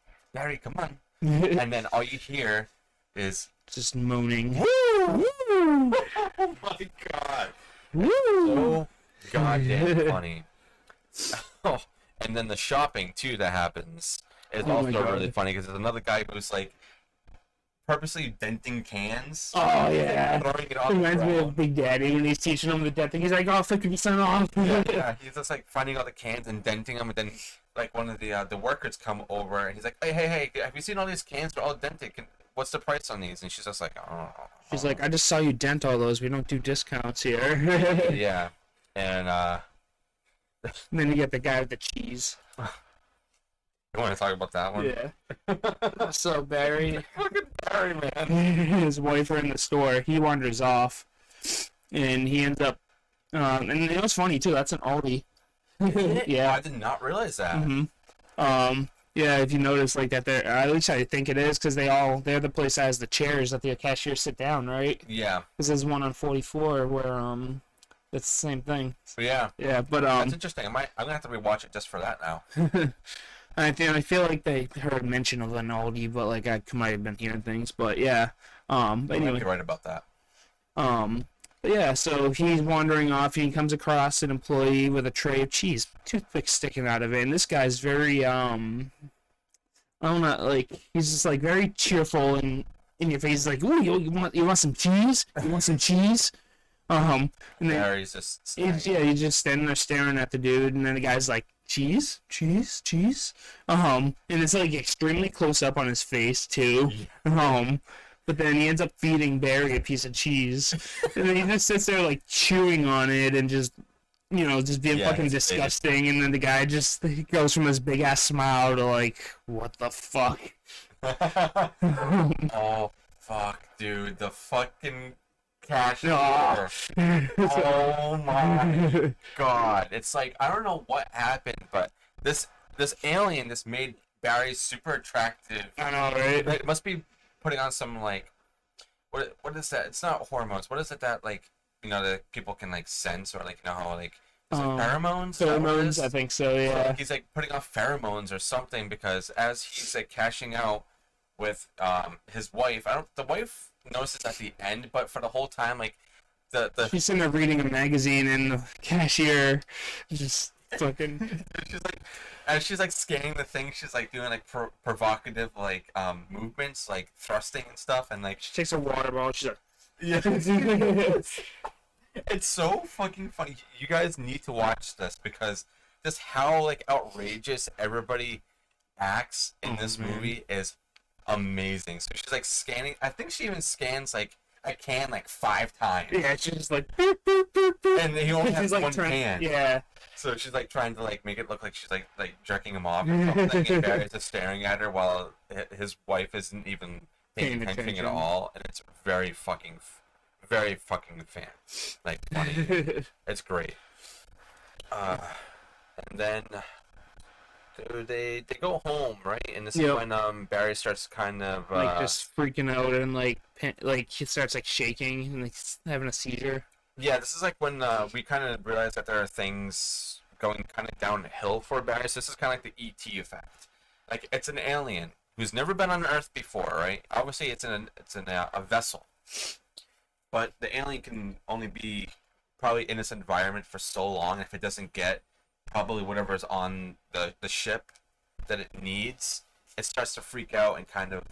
A: come on. And then all you hear is
B: just moaning.
A: Woo! Oh my god.
B: Woo!
A: So goddamn funny. Oh, and then the shopping too that happens is also really funny, because there's another guy who's like purposely denting cans.
B: Oh yeah.
A: Throwing it on
B: Reminds me of Big Daddy when he's teaching him the denting. He's like, 50% off.
A: Yeah, he's just like finding all the cans and denting them, and then like one of the workers come over and he's like, hey, have you seen all these cans? They're all dented. what's the price on these? And she's just like, oh.
B: She's like, I just saw you dent all those. We don't do discounts here.
A: Yeah, and
B: And then you get the guy with the cheese.
A: you want to talk about that one?
B: Yeah. So Barry,
A: Fucking Barry, man.
B: his wife are in the store. He wanders off, and he ends up. And it was funny too. That's an Aldi. Yeah.
A: I did not realize that.
B: Yeah, if you notice like that, there. At least I think it is because they're the place that has the chairs that the cashiers sit down, right?
A: Yeah.
B: Because there's one on 44 where it's the same thing.
A: Yeah.
B: Yeah, but
A: That's interesting. I'm gonna have to rewatch it just for that now.
B: I feel like they heard mention of an Aldi, but like I might have been hearing things. But yeah, but anyway,
A: You're right about that.
B: But yeah, so he's wandering off. And he comes across an employee with a tray of cheese, toothpicks sticking out of it. And this guy's very I don't know, like he's just like very cheerful and in your face. He's like, "Ooh, you want some cheese? You want some cheese?" And then
A: Barry's just
B: he's just standing there staring at the dude, and then the guy's like, cheese, cheese, cheese. And it's like extremely close up on his face too. But then he ends up feeding Barry a piece of cheese, and then he just sits there like chewing on it and just just being fucking disgusting. And then the guy he goes from this big ass smile to like, what the fuck?
A: Oh fuck, dude, the fucking cashier. Oh my god. It's like, I don't know what happened, but this alien made Barry super attractive.
B: I know, right?
A: It must be putting on some like what is that? It's not hormones. What is it that like that people can like sense, or like how like is it pheromones?
B: Pheromones, I think so, yeah.
A: So he's like putting off pheromones or something, because as he's like cashing out with his wife, the wife notices at the end, but for the whole time, like the
B: she's sitting there reading a magazine, and the cashier just fucking
A: she's like scanning the thing, she's like doing like provocative like movements, like thrusting and stuff, and like
B: she takes a water bottle, she's like,
A: yeah. It's so fucking funny. You guys need to watch this, because just how like outrageous everybody acts in this movie is amazing. So she's like scanning. I think she even scans like a can like 5 times.
B: Yeah, she's just like boop, boop, boop, boop.
A: And he only has
B: like
A: one can.
B: Yeah.
A: So she's like trying to like make it look like she's like jerking him off or something, and Barry's just staring at her while his wife isn't even paying attention at all, and it's very fucking fan. Like funny. It's great. And then they go home, right? And this is when Barry starts kind of
B: like just freaking out, and like he starts like shaking and like having a seizure.
A: Yeah, this is like when we kind of realize that there are things going kind of downhill for Barry. So this is kind of like the ET effect. Like, it's an alien who's never been on Earth before, right? Obviously, it's in a vessel, but the alien can only be probably in this environment for so long. If it doesn't get probably whatever's on the ship that it needs, it starts to freak out and kind of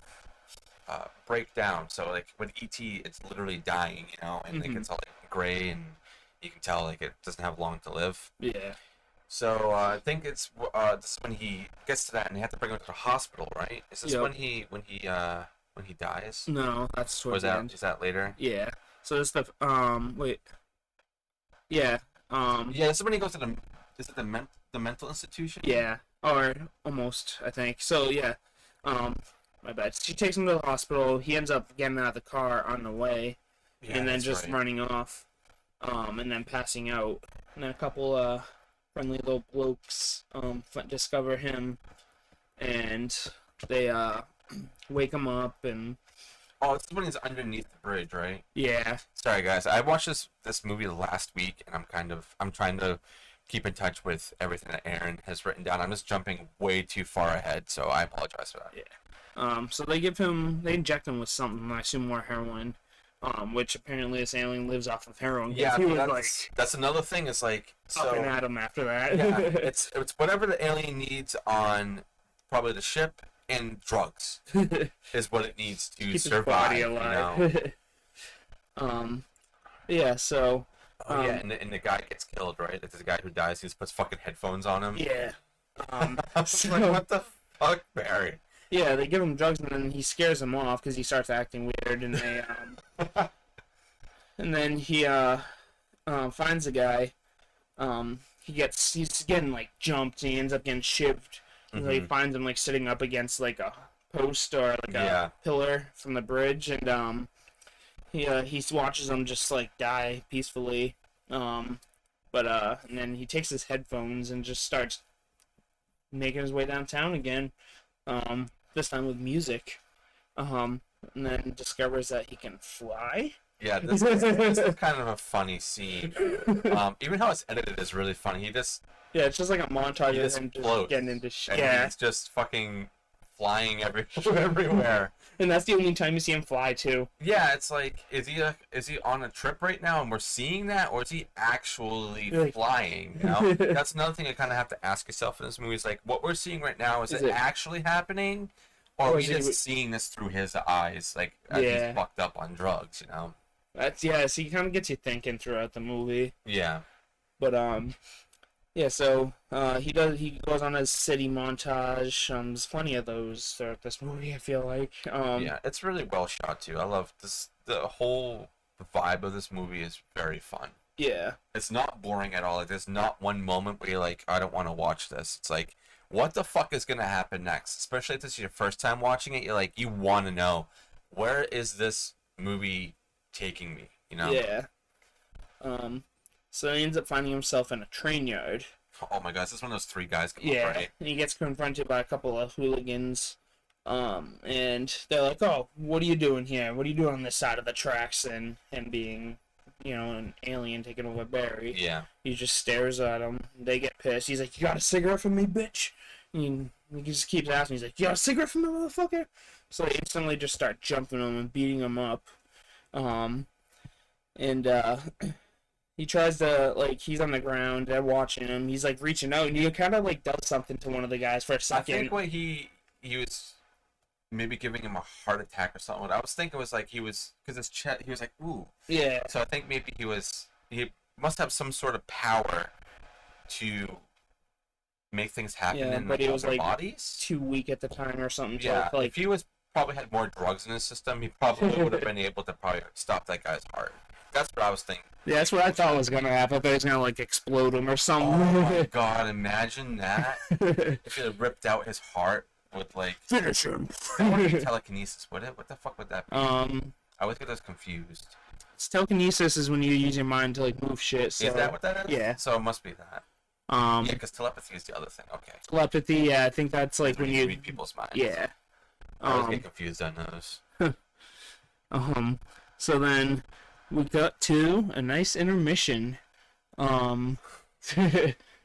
A: break down. So like with ET, it's literally dying, and like it's all like gray, and you can tell like it doesn't have long to live.
B: Yeah.
A: So I think this is when he gets to that, and they have to bring him to the hospital, right? Is this when he dies?
B: No, that's towards the end.
A: Is that later?
B: Yeah. So this stuff. Wait. Yeah.
A: Yeah, this is when he goes to the mental institution.
B: Yeah, or almost, I think. So yeah. My bad. She takes him to the hospital. He ends up getting out of the car on the way, and then just running off, and then passing out. And then a couple friendly little blokes discover him, and they wake him up, and
A: oh, it's when he's underneath the bridge, right?
B: Yeah.
A: Sorry guys, I watched this movie last week, and I'm trying to keep in touch with everything that Aaron has written down. I'm just jumping way too far ahead, so I apologize for that.
B: Yeah. So they inject him with something, I assume more heroin, which apparently this alien lives off of heroin.
A: Yeah, that's another thing. Is like
B: up and at him after that.
A: Yeah, it's whatever the alien needs on probably the ship, and drugs is what it needs to
B: keep
A: survive.
B: His body alive. Yeah. So.
A: Yeah, and the guy gets killed, right? There's a guy who dies. He just puts fucking headphones on him.
B: Yeah.
A: I was like, what the fuck, Barry?
B: Yeah, they give him drugs and then he scares them off because he starts acting weird, and and then he finds a guy. He's getting like jumped. And he ends up getting shivved. So he finds him like sitting up against like a post or like a pillar from the bridge, and he watches him just like die peacefully. And then he takes his headphones and just starts making his way downtown again. This time with music. And then discovers that he can fly.
A: Yeah, this is kind of a funny scene. Even how it's edited is really funny.
B: Yeah, it's just like a montage of him just getting into shit. Yeah,
A: he's just fucking flying everywhere.
B: And that's the only time you see him fly too.
A: Yeah, it's like, is he on a trip right now and we're seeing that, or is he actually flying? You know, that's another thing you kind of have to ask yourself in this movie. Is like, what we're seeing right now, is it actually happening, or are we just seeing this through his eyes, like as he's fucked up on drugs? You know.
B: So he kind of gets you thinking throughout the movie.
A: Yeah.
B: But so he goes on his city montage. There's plenty of those throughout this movie, I feel like.
A: Yeah, it's really well shot too. I love this. The whole vibe of this movie is very fun.
B: Yeah.
A: It's not boring at all. Like, there's not one moment where you're like, I don't want to watch this. It's like, what the fuck is gonna happen next? Especially if this is your first time watching it, you're like, you want to know, where is this movie taking me, you know?
B: Yeah. So he ends up finding himself in a train yard.
A: Oh my gosh, this is one of those three guys come
B: Yeah,
A: up, right?
B: and he gets confronted by a couple of hooligans. And they're like, "Oh, what are you doing here? What are you doing on this side of the tracks?" And being, an alien taking over Barry.
A: Yeah.
B: He just stares at him. They get pissed. He's like, "You got a cigarette for me, bitch?" And he just keeps asking. He's like, "You got a cigarette for me, motherfucker?" So they instantly just start jumping him and beating him up. He tries to, he's on the ground, they're watching him, he's, reaching out, and he kind of, does something to one of the guys for a second.
A: I think what he was maybe giving him a heart attack or something. What I was thinking was, he was, because his chest, he was like, ooh.
B: Yeah.
A: So I think maybe he must have some sort of power to make things happen in,
B: but he was,
A: bodies?
B: Too weak at the time or something.
A: Yeah, if he probably had more drugs in his system, he probably would have been able to probably stop that guy's heart. That's what I was thinking.
B: Yeah, that's what I thought was gonna happen. I thought he was gonna explode him or something.
A: Oh my god! Imagine that. If he had ripped out his heart with
B: finish him.
A: That wouldn't be telekinesis, would it? What the fuck would that be? I always get those confused.
B: Telekinesis is when you use your mind to move shit. So.
A: Is that what that is?
B: Yeah.
A: So it must be that. Yeah, because telepathy is the other thing. Okay.
B: Telepathy, yeah, I think that's when you
A: read people's minds.
B: Yeah.
A: I always get confused on those.
B: So then we got to a nice intermission,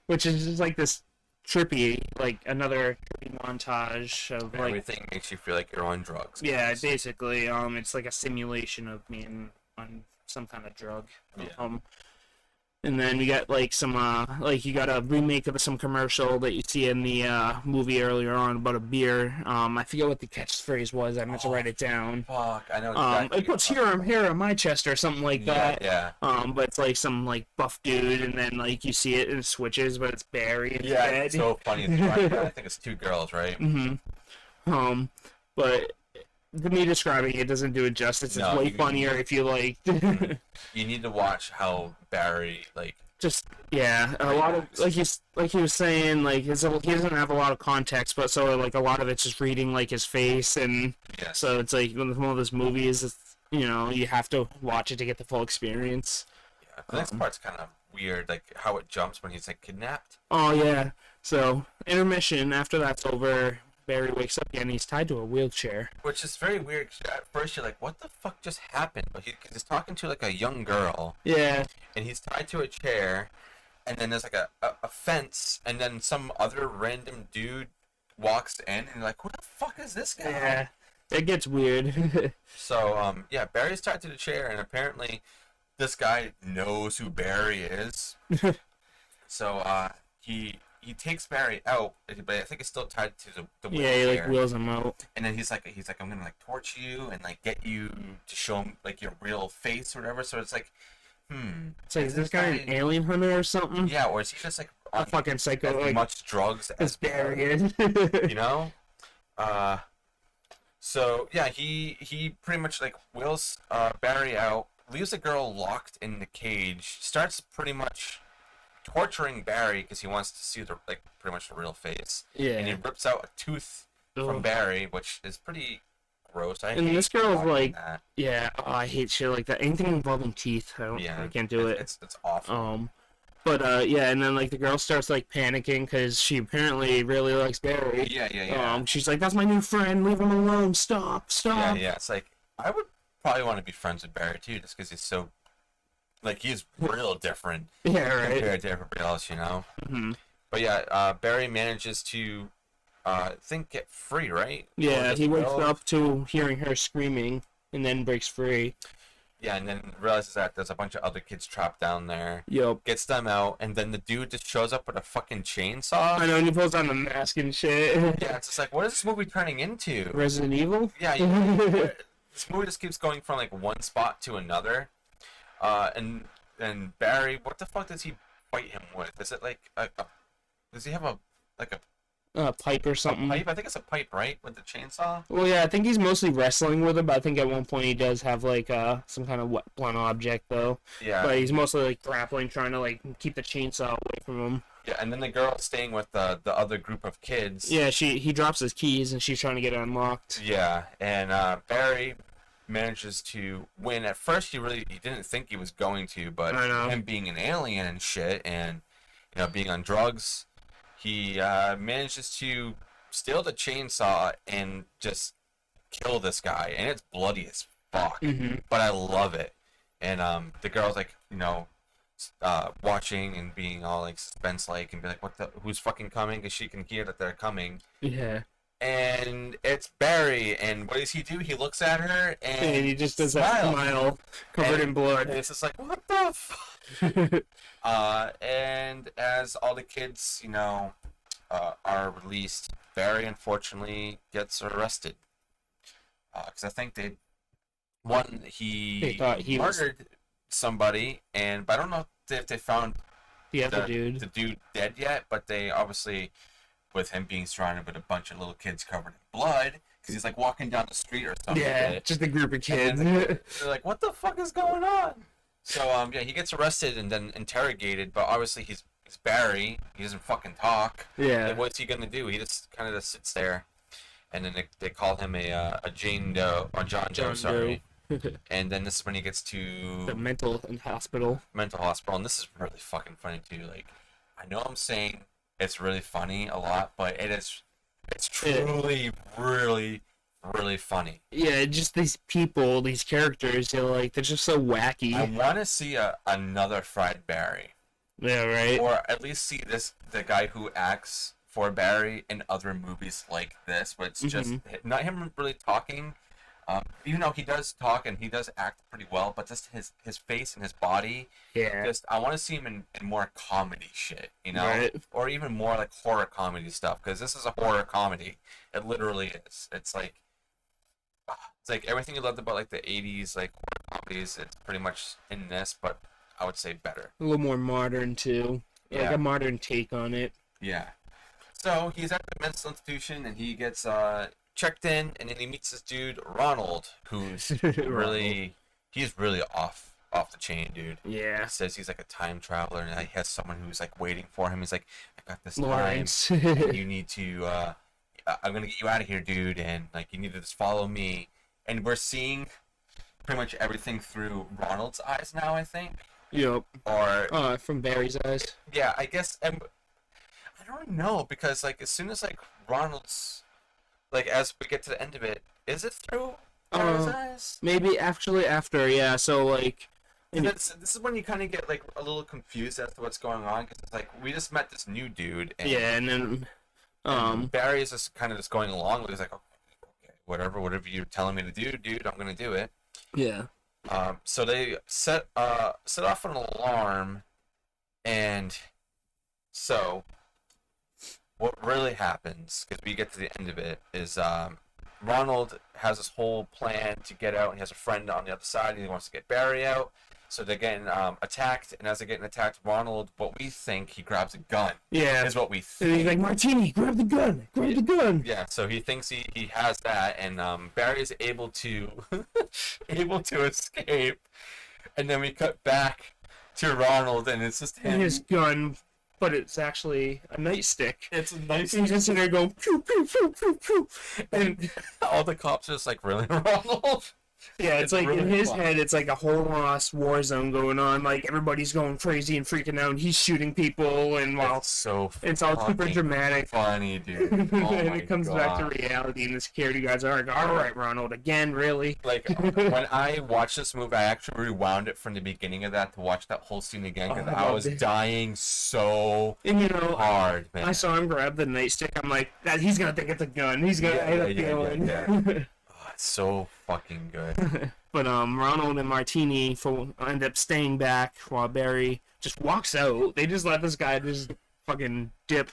B: which is just this trippy, another trippy montage of
A: everything makes you feel like you're on drugs.
B: Yeah, basically, it's like a simulation of being on some kind of drug.
A: Yeah.
B: And then we got some you got a remake of some commercial that you see in the movie earlier on about a beer. I forget what the catchphrase was. I meant to write it down.
A: Fuck, I know exactly.
B: It puts here on my chest or something like that.
A: Yeah.
B: But it's some buff dude, and then you see it and it switches, but it's Barry instead.
A: Yeah, it's so funny. I think it's two girls, right?
B: Mm-hmm. But to me describing it doesn't do it justice. It's way funnier if you
A: You need to watch how Barry
B: a lot of he was saying he doesn't have a lot of context, but so a lot of it's just reading his face, and so it's one of those movies. It's, you have to watch it to get the full experience.
A: Yeah, the next part's kind of weird, how it jumps when he's kidnapped.
B: Oh yeah. So intermission. After that's over, Barry wakes up again. He's tied to a wheelchair,
A: which is very weird. At first, you're like, "What the fuck just happened?" But he's talking to a young girl.
B: Yeah.
A: And he's tied to a chair, and then there's a fence, and then some other random dude walks in, and you're like, "Who the fuck is this guy?"
B: Yeah. It gets weird.
A: So Barry's tied to the chair, and apparently, this guy knows who Barry is. So he takes Barry out, but I think it's still tied to the wheelchair.
B: Yeah, he wheels him out.
A: And then he's like, I'm gonna torture you and get you to show him your real face or whatever. So it's
B: It's is this guy an alien hunter or something?
A: Yeah, or is he just
B: a fucking psycho?
A: As much drugs as
B: Barry is.
A: You know? So yeah, he pretty much like wheels Barry out, leaves the girl locked in the cage, starts pretty much torturing Barry because he wants to see the like pretty much the real face.
B: Yeah.
A: And he rips out a tooth from
B: Ugh.
A: Barry, which is pretty gross. I
B: And
A: hate
B: this girl's
A: watching
B: like,
A: that.
B: yeah, I hate shit like that. Anything involving teeth,
A: Yeah,
B: I can't do it.
A: It's awful.
B: But yeah, and then like the girl starts like panicking because she apparently really likes Barry.
A: Yeah.
B: She's like, "That's my new friend. Leave him alone. Stop, stop."
A: Yeah. It's like I would probably want to be friends with Barry too, just because he's so like he's real different
B: Yeah, right.
A: compared to everybody else, you know.
B: Hmm.
A: But yeah, Barry manages to I think get free, right? Or
B: Yeah,
A: just
B: he wakes
A: go?
B: up to hearing her screaming and then breaks free.
A: Yeah, and then realizes that there's a bunch of other kids trapped down there.
B: Yup.
A: Gets them out, and then the dude just shows up with a fucking chainsaw.
B: I know, and he pulls on the mask and shit.
A: Yeah, it's just like, what is this movie turning into?
B: Resident Evil.
A: Yeah, this movie just keeps going from like one spot to another. And Barry, what the fuck does he fight him with? Is it like does he have a
B: Pipe or something.
A: pipe? I think it's a pipe, right? With the chainsaw?
B: Well, yeah, I think he's mostly wrestling with him, but I think at one point he does have like some kind of blunt object though.
A: Yeah.
B: But he's mostly like grappling, trying to like keep the chainsaw away from him.
A: Yeah, and then the girl staying with the other group of kids.
B: Yeah, he drops his keys and she's trying to get it unlocked.
A: Yeah, and Barry manages to win. At first, he didn't think he was going to, but
B: I know.
A: him being an alien and shit, and being on drugs, he manages to steal the chainsaw and just kill this guy, and it's bloody as fuck.
B: Mm-hmm.
A: But I love it, and the girl's like, watching and being all like suspense like and be like, who's fucking coming? Because she can hear that they're coming.
B: Yeah.
A: And it's Barry, and what does he do? He looks at her
B: And he just does that smile covered in blood.
A: And it's just like, what the fuck? And as all the kids, are released, Barry unfortunately gets arrested. Because I think
B: They
A: he
B: thought he was
A: murdered somebody, but I don't know if they found
B: the other dude.
A: the dude dead yet, but they obviously, with him being surrounded with a bunch of little kids covered in blood, because he's like walking down the street or something.
B: Yeah, just a group of kids.
A: They're like, what the fuck is going on? So yeah, he gets arrested and then interrogated, but obviously he's Barry. He doesn't fucking talk.
B: Yeah.
A: Like, what's he gonna do? He just kind of just sits there, and then they call him a Jane Doe or John Doe, sorry. And then this is when he gets to
B: The mental hospital.
A: and this is really fucking funny too. Like, I know I'm saying it's really funny a lot, but it's truly really really funny.
B: Yeah, just these people, these characters, they're just so wacky.
A: I want to see another Fried Barry,
B: Yeah, right.
A: or at least see the guy who acts for Barry in other movies like this, but it's just not him really talking. Even though he does talk and he does act pretty well, but just his face and his body.
B: Yeah.
A: Just I want to see him in more comedy shit,
B: Right.
A: or even more like horror comedy stuff, because this is a horror comedy. It literally is. It's like everything you loved about like the '80s like horror comedies. It's pretty much in this, but I would say better.
B: A little more modern too. Like
A: Yeah.
B: a modern take on it.
A: Yeah. So he's at the mental institution and he gets checked in, and then he meets this dude Ronald, who's he's really off the chain, dude.
B: Yeah.
A: He says he's like a time traveler, and he has someone who's like waiting for him. He's like, I got this
B: Lawrence.
A: time, and you need to. I'm gonna get you out of here, dude, and like you need to just follow me. And we're seeing pretty much everything through Ronald's eyes now, I think.
B: Yep.
A: Or
B: From Barry's eyes.
A: yeah, I guess. And I don't know, because like as soon as like Ronald's like as we get to the end of it, is it through Barry's eyes?
B: Maybe actually after, yeah. So like.
A: And this is when you kind of get like a little confused as to what's going on, because it's like we just met this new dude, and,
B: Yeah, and then.
A: and Barry is just kind of just going along with it. He's like, okay, whatever you're telling me to do, dude, I'm gonna do it.
B: Yeah.
A: So they set off an alarm, and so what really happens, because we get to the end of it, is Ronald has this whole plan to get out, and he has a friend on the other side, and he wants to get Barry out. So they're getting attacked, and as they're getting attacked, Ronald, what we think, he grabs a gun.
B: Yeah.
A: Is what we
B: And
A: think.
B: he's like, Martini, grab the gun, grab the gun.
A: Yeah, so he thinks he has that, and Barry is able to able to escape, and then we cut back to Ronald, and it's just him.
B: And his gun, but it's actually a nightstick.
A: It's a nice.
B: He's just sitting there going, pew, pew, pew, pew, pew.
A: And all the cops are just like, really, Ronald?
B: Yeah, it's like
A: really
B: in his
A: fun.
B: head, it's like a whole lost war zone going on. Like everybody's going crazy and freaking out, and he's shooting people, and while
A: It's so
B: it's all super
A: fucking
B: dramatic.
A: funny, dude.
B: And
A: Oh my
B: it comes back to
A: God.
B: reality, and the security guys are like, "All right, Ronald, again, really?"
A: Like, when I watched this movie, I actually rewound it from the beginning of that to watch that whole scene again, because
B: Oh,
A: I was
B: dude.
A: dying so
B: And
A: hard, man.
B: I saw him grab the nightstick. I'm like, that he's gonna think it's a gun. He's gonna. I had a feeling.
A: Oh, it's so fucking good.
B: But Ronald and Martini end up staying back while Barry just walks out. They just let this guy just fucking dip.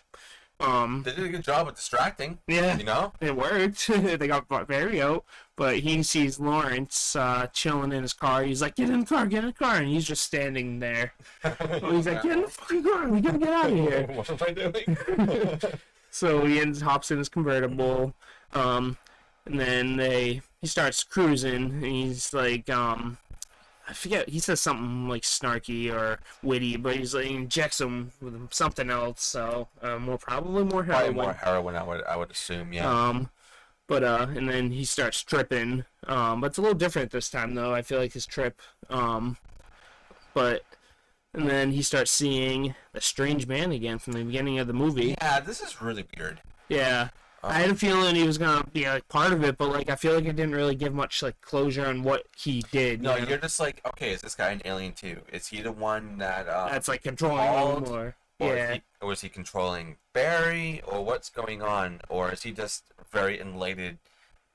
A: They did a good job of distracting,
B: Yeah,
A: you know?
B: it worked. They got Barry out, but he sees Lawrence chilling in his car. He's like, "Get in the car, get in the car," and he's just standing there. He's like, "Get in the fucking car, we gotta get out of here."
A: What am I doing?
B: So he hops in his convertible, and then he starts cruising, and he's like, I forget, he says something like snarky or witty, but he's like, he injects him with something else, so probably more
A: Probably
B: heroin.
A: more heroin, I would assume, yeah.
B: But and then he starts tripping. But it's a little different this time, though. I feel like his trip. And then he starts seeing the strange man again from the beginning of the movie.
A: Yeah, this is really weird.
B: Yeah. I had a feeling he was gonna be like part of it, but like I feel like it didn't really give much like closure on what he did.
A: No,
B: you know?
A: you're just like, okay, is this guy an alien too? Is he the one that
B: That's like controlling
A: called,
B: him, or
A: or,
B: yeah,
A: or is he controlling Barry, or what's going on, or is he just very enlightened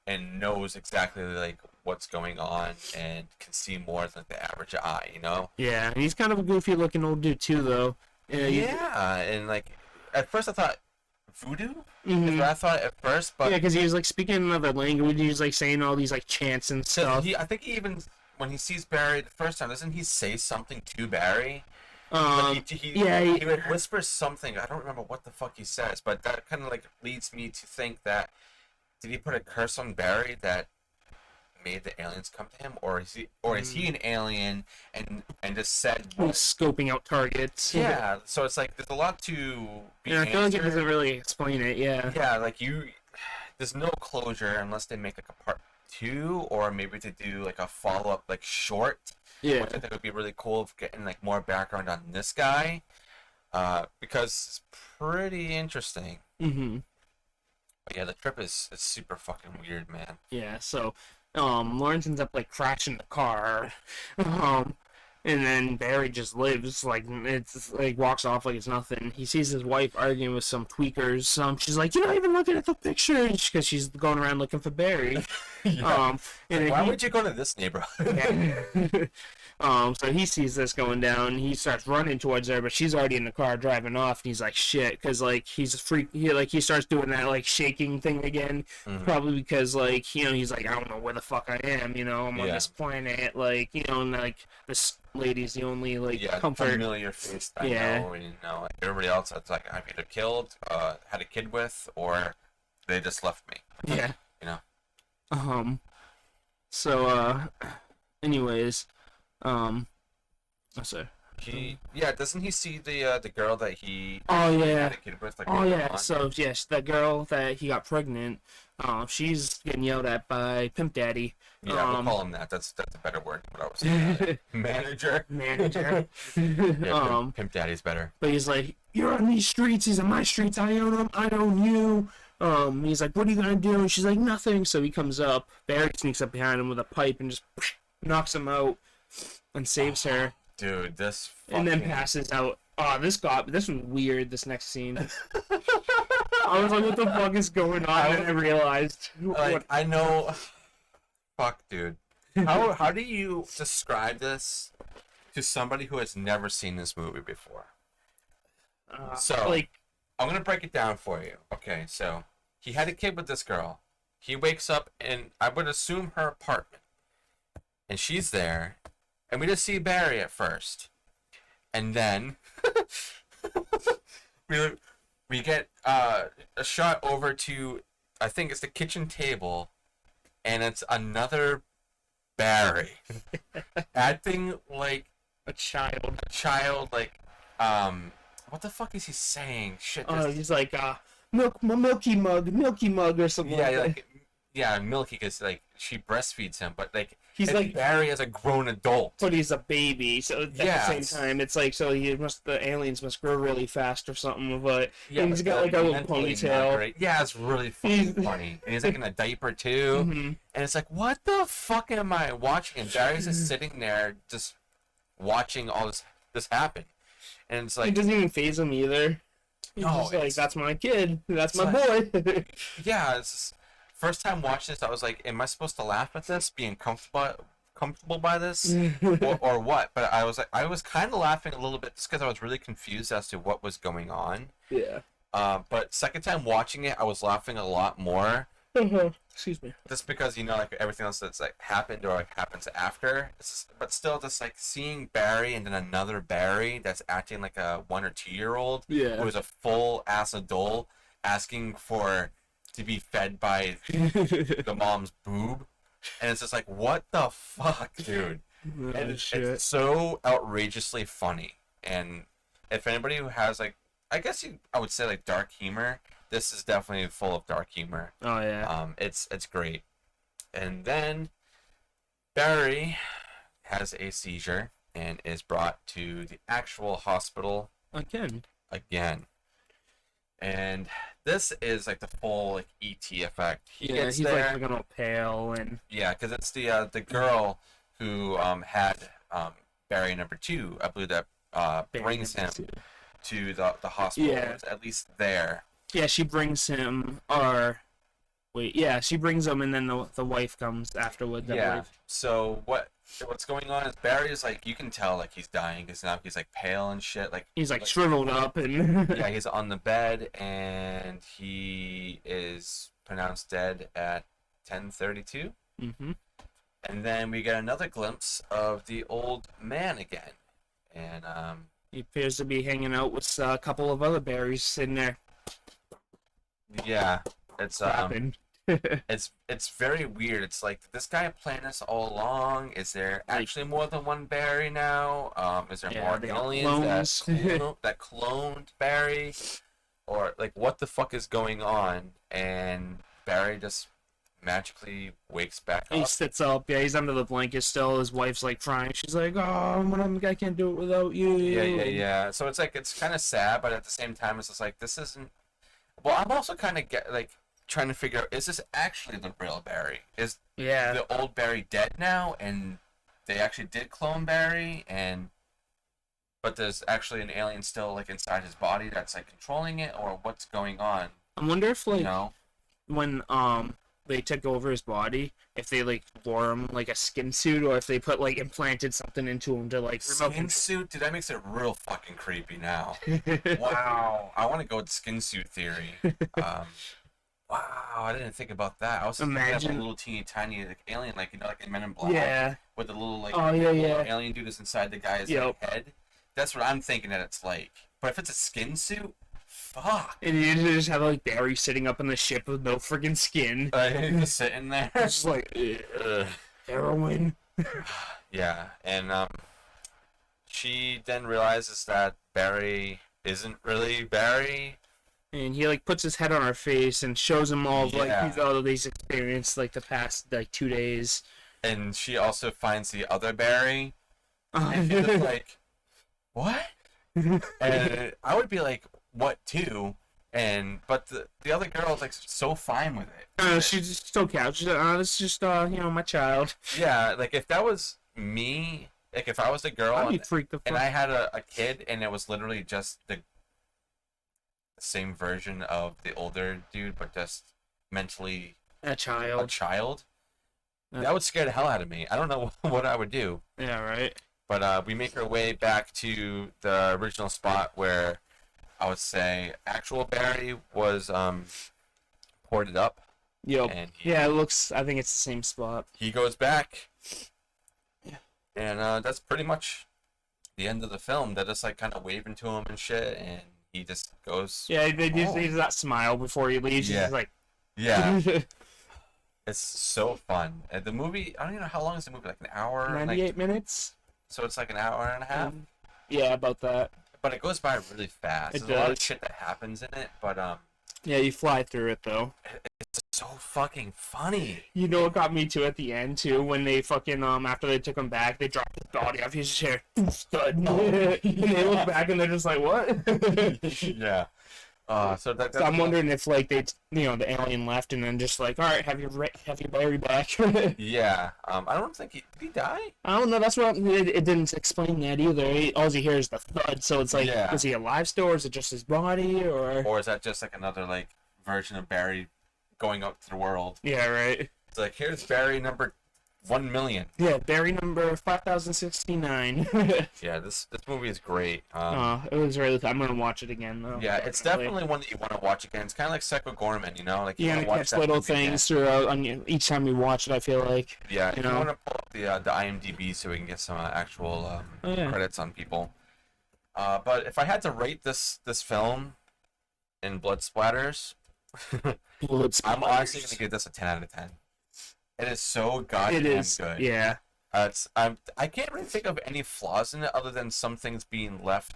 A: and knows exactly like what's going on and can see more than the average eye, you know?
B: yeah. And he's kind of a goofy looking old dude too, though.
A: Yeah, and like at first I thought voodoo.
B: Mhm.
A: Is what I thought at first, but
B: Yeah, because he was like speaking another language. He was like saying all these like chants and stuff.
A: I think he even when he sees Barry the first time, doesn't he say something to Barry?
B: Yeah,
A: He like whispers something. I don't remember what the fuck he says, but that kind of like leads me to think that did he put a curse on Barry that made the aliens come to him, or is he an alien and just said
B: he's scoping out targets.
A: yeah? So it's like there's a lot to be
B: Yeah, I feel like it
A: answered.
B: doesn't really explain it. Yeah.
A: Yeah, like there's no closure unless they make like a part 2, or maybe to do like a follow-up like short,
B: Yeah.
A: which I think would be really cool of getting like more background on this guy, because it's pretty interesting.
B: Mhm.
A: But yeah, the trip is super fucking weird, man.
B: Yeah. So, Lawrence ends up like crashing the car, and then Barry just lives like it's like walks off like it's nothing. He sees his wife arguing with some tweakers. She's like, "You're not even looking at the pictures," because she's going around looking for Barry.
A: Yeah.
B: And then
A: Why
B: he-
A: would you go to this neighborhood?
B: So he sees this going down. He starts running towards her, but she's already in the car driving off. And he's like, "Shit," because like he's a freak. He starts doing that like shaking thing again, probably because like he's like, "I don't know where the fuck I am. I'm on
A: Yeah.
B: this planet." Like and like this lady's the only like
A: Yeah,
B: comfort.
A: familiar face I
B: Yeah.
A: know, and like, everybody else it's like I've either killed, had a kid with, or they just left me.
B: Yeah.
A: You know.
B: So anyways, what's that?
A: Doesn't he see the girl that he
B: Oh yeah.
A: had a kid with? Like,
B: Oh
A: later
B: yeah,
A: on?
B: so yes, the girl that he got pregnant, she's getting yelled at by Pimp Daddy.
A: Yeah, we'll call him that. That's a better word than what I was saying. Manager.
B: Manager.
A: Yeah, Pimp Daddy's better.
B: But he's like, "You're on these streets. He's on my streets. I own them. I own you." He's like, "What are you gonna do?" And she's like, "Nothing." So he comes up. Barry sneaks up behind him with a pipe and just knocks him out and saves her,
A: Dude, this
B: and then
A: fucking-
B: passes out. Oh, this was weird. This next scene. I was like, "What the fuck is going on?" And I realized
A: Like, I know. Fuck, dude. How do you describe this to somebody who has never seen this movie before? So,
B: like,
A: I'm gonna break it down for you. Okay, so he had a kid with this girl. He wakes up in, I would assume, her apartment, and she's there, and we just see Barry at first, and then we we get a shot over to, I think it's the kitchen table, and it's another Barry acting like
B: A child.
A: a child, like what the fuck is he saying? Shit.
B: Oh, he's like, milky mug, or something
A: Yeah,
B: like that.
A: like yeah, Milky, because like she breastfeeds him, but like
B: He's
A: it's
B: like,
A: Barry as a grown adult.
B: but he's a baby, so at
A: Yeah,
B: the same time, it's like, so the aliens must grow really fast or something, but
A: Yeah,
B: and he's
A: but
B: got like a little
A: mentally not
B: ponytail.
A: great. Yeah, it's really fucking funny. And he's like in a diaper too,
B: Mhm.
A: and it's like, what the fuck am I watching? And Barry's just sitting there, just watching all this happen, and it's
B: It
A: like,
B: doesn't even faze him either. He's
A: No,
B: just like,
A: it's-
B: that's my kid, that's my
A: like-
B: boy.
A: yeah, it's just, first time watching this, I was like, am I supposed to laugh at this, being comfortable by this, or what? But I was like, I was kind of laughing a little bit just because I was really confused as to what was going on.
B: Yeah.
A: But second time watching it, I was laughing a lot more.
B: Excuse me.
A: Just because, you know, like everything else that's like happened or like happens after, but still just like seeing Barry and then another Barry that's acting like a 1 or 2 year old
B: Yeah.
A: who is a full ass adult asking to be fed by the mom's boob, and it's just like, what the fuck, dude?
B: Oh,
A: And
B: shit.
A: it's so outrageously funny. And if anybody who has like, I guess I would say like dark humor, this is definitely full of dark humor.
B: Oh yeah.
A: It's great. And then Barry has a seizure and is brought to the actual hospital again. And this is like the full like ET effect. He
B: Yeah,
A: gets
B: he's
A: there.
B: like looking all pale and
A: Yeah, because it's the girl who had Barry number 2. I believe that brings him to the hospital.
B: Yeah.
A: It's at least there.
B: yeah, she brings him, or wait, yeah, she brings him, and then the wife comes afterwards. I
A: Yeah.
B: believe.
A: So what's going on is Barry's like, you can tell like he's dying because now he's like pale and shit. Like
B: He's like shriveled up and
A: yeah, he's on the bed and he is pronounced dead at 10:32.
B: hmm
A: And then we get another glimpse of the old man again, and
B: he appears to be hanging out with a couple of other berries sitting there
A: yeah, it's
B: clapping.
A: it's very weird. It's like, did this guy plan this all along? Is there actually more than one Barry now? Is there
B: Yeah,
A: more
B: they all
A: aliens
B: clones.
A: that cloned Barry? Or like, what the fuck is going on? And Barry just magically wakes back
B: He
A: up.
B: sits up. Yeah, he's under the blanket still. His wife's like crying. She's like, "Oh, I can't do it without you."
A: Yeah. So it's like, it's kind of sad, but at the same time, it's just like, this isn't. Well, I'm also kind of trying to figure out, is this actually the real Barry? Is
B: Yeah.
A: the old Barry dead now, and they actually did clone Barry, but there's actually an alien still like inside his body that's like controlling it, or what's going on?
B: I wonder if like
A: You know?
B: when they took over his body, if they like wore him like a skin suit, or if they put like implanted something into him to like remove
A: Skin
B: him.
A: suit, dude, that makes it real fucking creepy now. Wow, I want to go with skin suit theory. Wow, I didn't think about that. I was thinking of a
B: Imagine-
A: little teeny tiny like alien, like, you know, like in Men in Black,
B: Yeah.
A: with the little like
B: Oh, yeah,
A: little
B: yeah.
A: alien dude is inside the guy's
B: Yep.
A: like, head. That's what I'm thinking that it's like. But if it's a skin suit, fuck.
B: And you just have like Barry sitting up on the ship with no friggin' skin.
A: Just sitting there.
B: Just like
A: Ugh.
B: heroin.
A: Yeah, and she then realizes that Barry isn't really Barry.
B: And he like puts his head on her face and shows him all of, like
A: Yeah.
B: all of these experienced like the past like 2 days.
A: And she also finds the other Barry. And she's just like, what? And I would be like, what too? But the other girl is like so fine with it.
B: She's just so casual. She's like, this is just my child.
A: Yeah, like if that was me, like if I was the girl
B: I'd be
A: and,
B: freaked the fuck.
A: and I had a kid and it was literally just the same version of the older dude, but just mentally
B: A
A: a
B: child.
A: child,
B: Yeah.
A: that would scare the hell out of me. I don't know what I would do.
B: Yeah, right.
A: But we make our way back to the original spot where I would say actual Barry was ported up.
B: Yep.
A: And
B: Yeah, it looks. I think it's the same spot.
A: he goes back. And that's pretty much the end of the film. They're just like kind of waving to him and shit, and he just goes.
B: Yeah, they just
A: home.
B: leaves that smile before he leaves.
A: Yeah.
B: He's like,
A: Yeah, it's so fun. And the movie, I don't even know how long is the movie, like an hour?
B: 98 minutes.
A: So it's like an hour and a half.
B: Yeah, about that.
A: But it goes by really fast.
B: It
A: There's a lot of
B: does.
A: shit that happens in it, but
B: Yeah, you fly through it though.
A: it's so fucking funny.
B: You know what got me too at the end too, when they fucking after they took him back, they dropped his body off his chair. Stud. And they look back and they're just like, what?
A: Yeah. So
B: So I'm wondering if like they, the alien left and then just like, all right, have your Barry back.
A: Yeah. I don't think did he die?
B: I don't know. That's what it didn't explain that either. All you hear is the thud. So it's like,
A: Yeah.
B: is he alive still, or is it just his body, or?
A: Or is that just like another like version of Barry going out to the world?
B: Yeah, right.
A: It's like, here's Barry number 1,000,000.
B: Yeah, Barry number 5069.
A: Yeah, this movie is great.
B: It was really. I'm gonna watch it again though.
A: Yeah, it's definitely one that you want to watch again. It's kind of like Psycho Gorman, like
B: You
A: wanna
B: gotta
A: watch
B: catch
A: that
B: little
A: movie again.
B: things throughout each time you watch it. I feel like.
A: Yeah,
B: you
A: if
B: know.
A: you want to pull up the IMDb so we can get some actual
B: Yeah.
A: credits on people. But if I had to rate this film in blood splatters, I'm honestly gonna give this a 10 out of 10. It is so goddamn
B: It is.
A: good.
B: Yeah.
A: I can't really think of any flaws in it other than some things being left,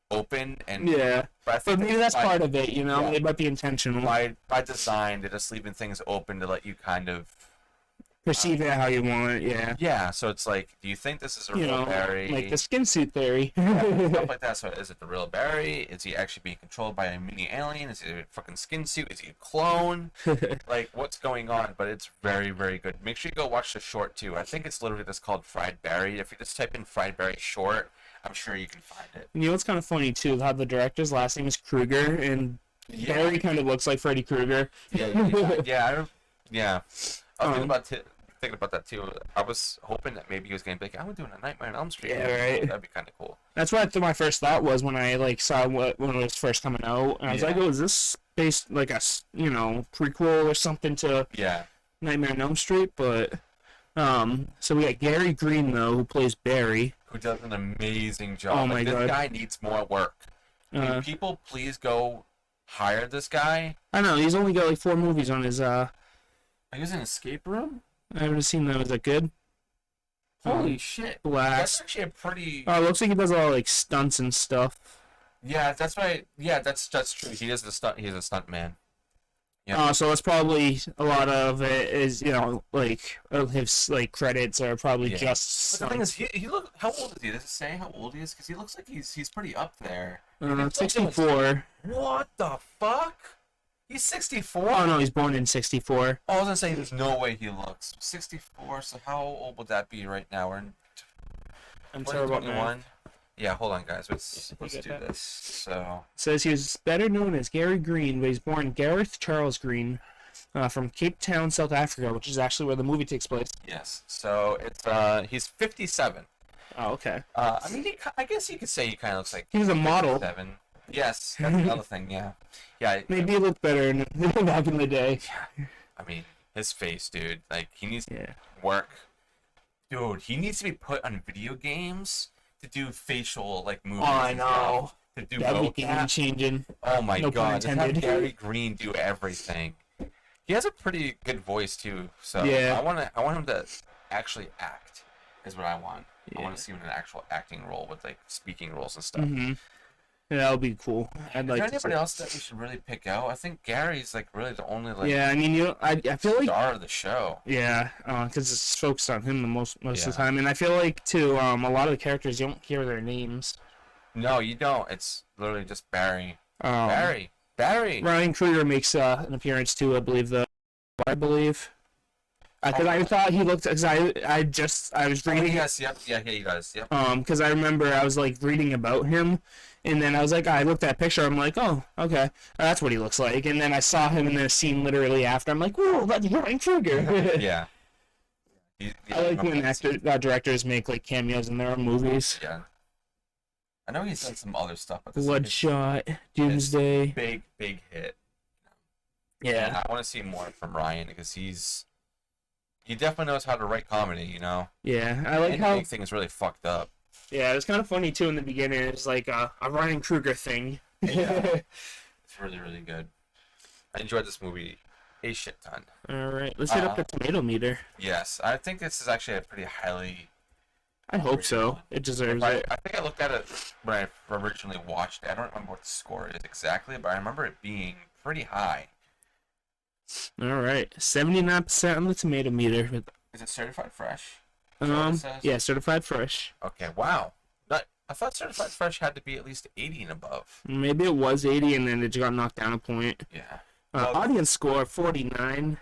A: open and
B: Yeah.
A: But I
B: But
A: think
B: maybe that's
A: by,
B: part of it.
A: Yeah.
B: It might be intentional.
A: by design. They're just leaving things open to let you kind of
B: Perceive it how you want it. Yeah.
A: yeah. So it's like, do you think this is a real Barry?
B: Like the skin suit theory.
A: Yeah, stuff like that. So is it the real Barry? Is he actually being controlled by a mini alien? Is he a fucking skin suit? Is he a clone? Like, what's going on? But it's very, very good. Make sure you go watch the short too. I think it's literally just called Fried Barry. If you just type in Fried Barry short, I'm sure you can find it.
B: You know what's kind of funny too? How the director's last name is Krueger, and
A: Yeah.
B: Barry kind of looks like Freddy Krueger.
A: Yeah. I was thinking about that too. I was hoping that maybe he was going to be like, I'm doing a Nightmare on Elm Street.
B: Yeah, right.
A: That'd be kind of cool.
B: That's what my first thought was when I saw when it was first coming out, and I was
A: Yeah.
B: like, "Oh, is this based like a prequel or something to
A: Yeah.
B: Nightmare on Elm Street?" But so we got Gary Green though, who plays Barry.
A: Who does an amazing job.
B: Oh my
A: Like, this
B: God.
A: guy needs more work. Can people please go hire this guy?
B: I know he's only got like 4 movies on his.
A: He was in Escape Room?
B: I haven't seen those. Is that good?
A: Holy shit.
B: Blast.
A: That's actually a pretty...
B: Oh, it looks like he does a lot of like stunts and stuff.
A: Yeah, that's right. Yeah, that's true. He's a stunt man. Yeah.
B: So that's probably a lot of it is like his like credits are probably
A: Yeah.
B: just
A: But the thing
B: stunts.
A: is, he look. How old is he? Does it say how old he is? Because he looks like he's pretty up there.
B: 64.
A: What the fuck? He's 64.
B: Oh no, he's born in 64.
A: I was gonna say there's no way he looks 64. So how old would that be right now? We're in
B: I'm terrible at math.
A: 2021. Yeah, hold on, guys. Let's
B: get
A: do
B: that?
A: this. So
B: Says he was better known as Gary Green, but he's born Gareth Charles Green, from Cape Town, South Africa, which is actually where the movie takes place.
A: yes, so it's he's 57.
B: Oh, okay.
A: I mean, I guess you could say he kind of looks like
B: He was a model.
A: 57. Yes, that's another thing. Yeah, yeah.
B: Maybe he looked better back in the day.
A: I mean, his face, dude. Like, he needs
B: Yeah.
A: work. Dude, he needs to be put on video games to do facial like movements.
B: Oh, I
A: and
B: know.
A: stuff, to do
B: That'd be
A: vocab.
B: game changing.
A: Oh my
B: No pun
A: god, just have
B: intended.
A: Gary Green do everything. He has a pretty good voice too, so
B: Yeah.
A: I want him to actually act. Is what I want. I want
B: Yeah.
A: to see him in an actual acting role with like speaking roles and stuff.
B: Mm-hmm. Yeah, that would be cool. I'd
A: Is
B: like
A: there
B: to
A: anybody
B: see.
A: else that we should really pick out? I think Gary's like really the only like
B: Yeah, I mean, I feel like
A: star of the show.
B: yeah, because it's focused on him the most of
A: Yeah.
B: the time, and I feel like too, a lot of the characters you don't hear their names.
A: No, you don't. It's literally just Barry.
B: Barry.
A: Barry.
B: Ryan Krueger makes an appearance too, I believe. I believe. Because I thought he looked. Because I was
A: Oh,
B: reading.
A: yes, yep, yeah, he does. Yep.
B: Because I remember I was like reading about him, and then I was like, I looked at a picture. I'm like, oh, okay, that's what he looks like. And then I saw him in the scene literally after. I'm like, whoa, that's Ryan Krueger.
A: Yeah.
B: I like when directors make like cameos in their own movies.
A: Yeah. I know he's done some other stuff, but this is
B: Bloodshot, Doomsday.
A: his big hit. And
B: Yeah.
A: I want to see more from Ryan because he's he definitely knows how to write comedy, you know.
B: Yeah, I like
A: And
B: how.
A: anything is really fucked up.
B: Yeah, it's kind of funny too in the beginning. It's like a Ryan Kruger thing.
A: Yeah. It's really, really good. I enjoyed this movie a shit ton.
B: All right, let's hit up the tomato meter.
A: Yes, I think this is actually a pretty highly.
B: I hope so. It deserves it.
A: I think I looked at it when I originally watched it. I don't remember what the score is exactly, but I remember it being pretty high.
B: All right, 79% on the tomato meter.
A: Is it certified fresh? Is that what it says?
B: Yeah, certified fresh.
A: Okay, wow. I thought certified fresh had to be at least 80 and above.
B: Maybe it was 80 and then it got knocked down a point.
A: Yeah.
B: Audience score 49%,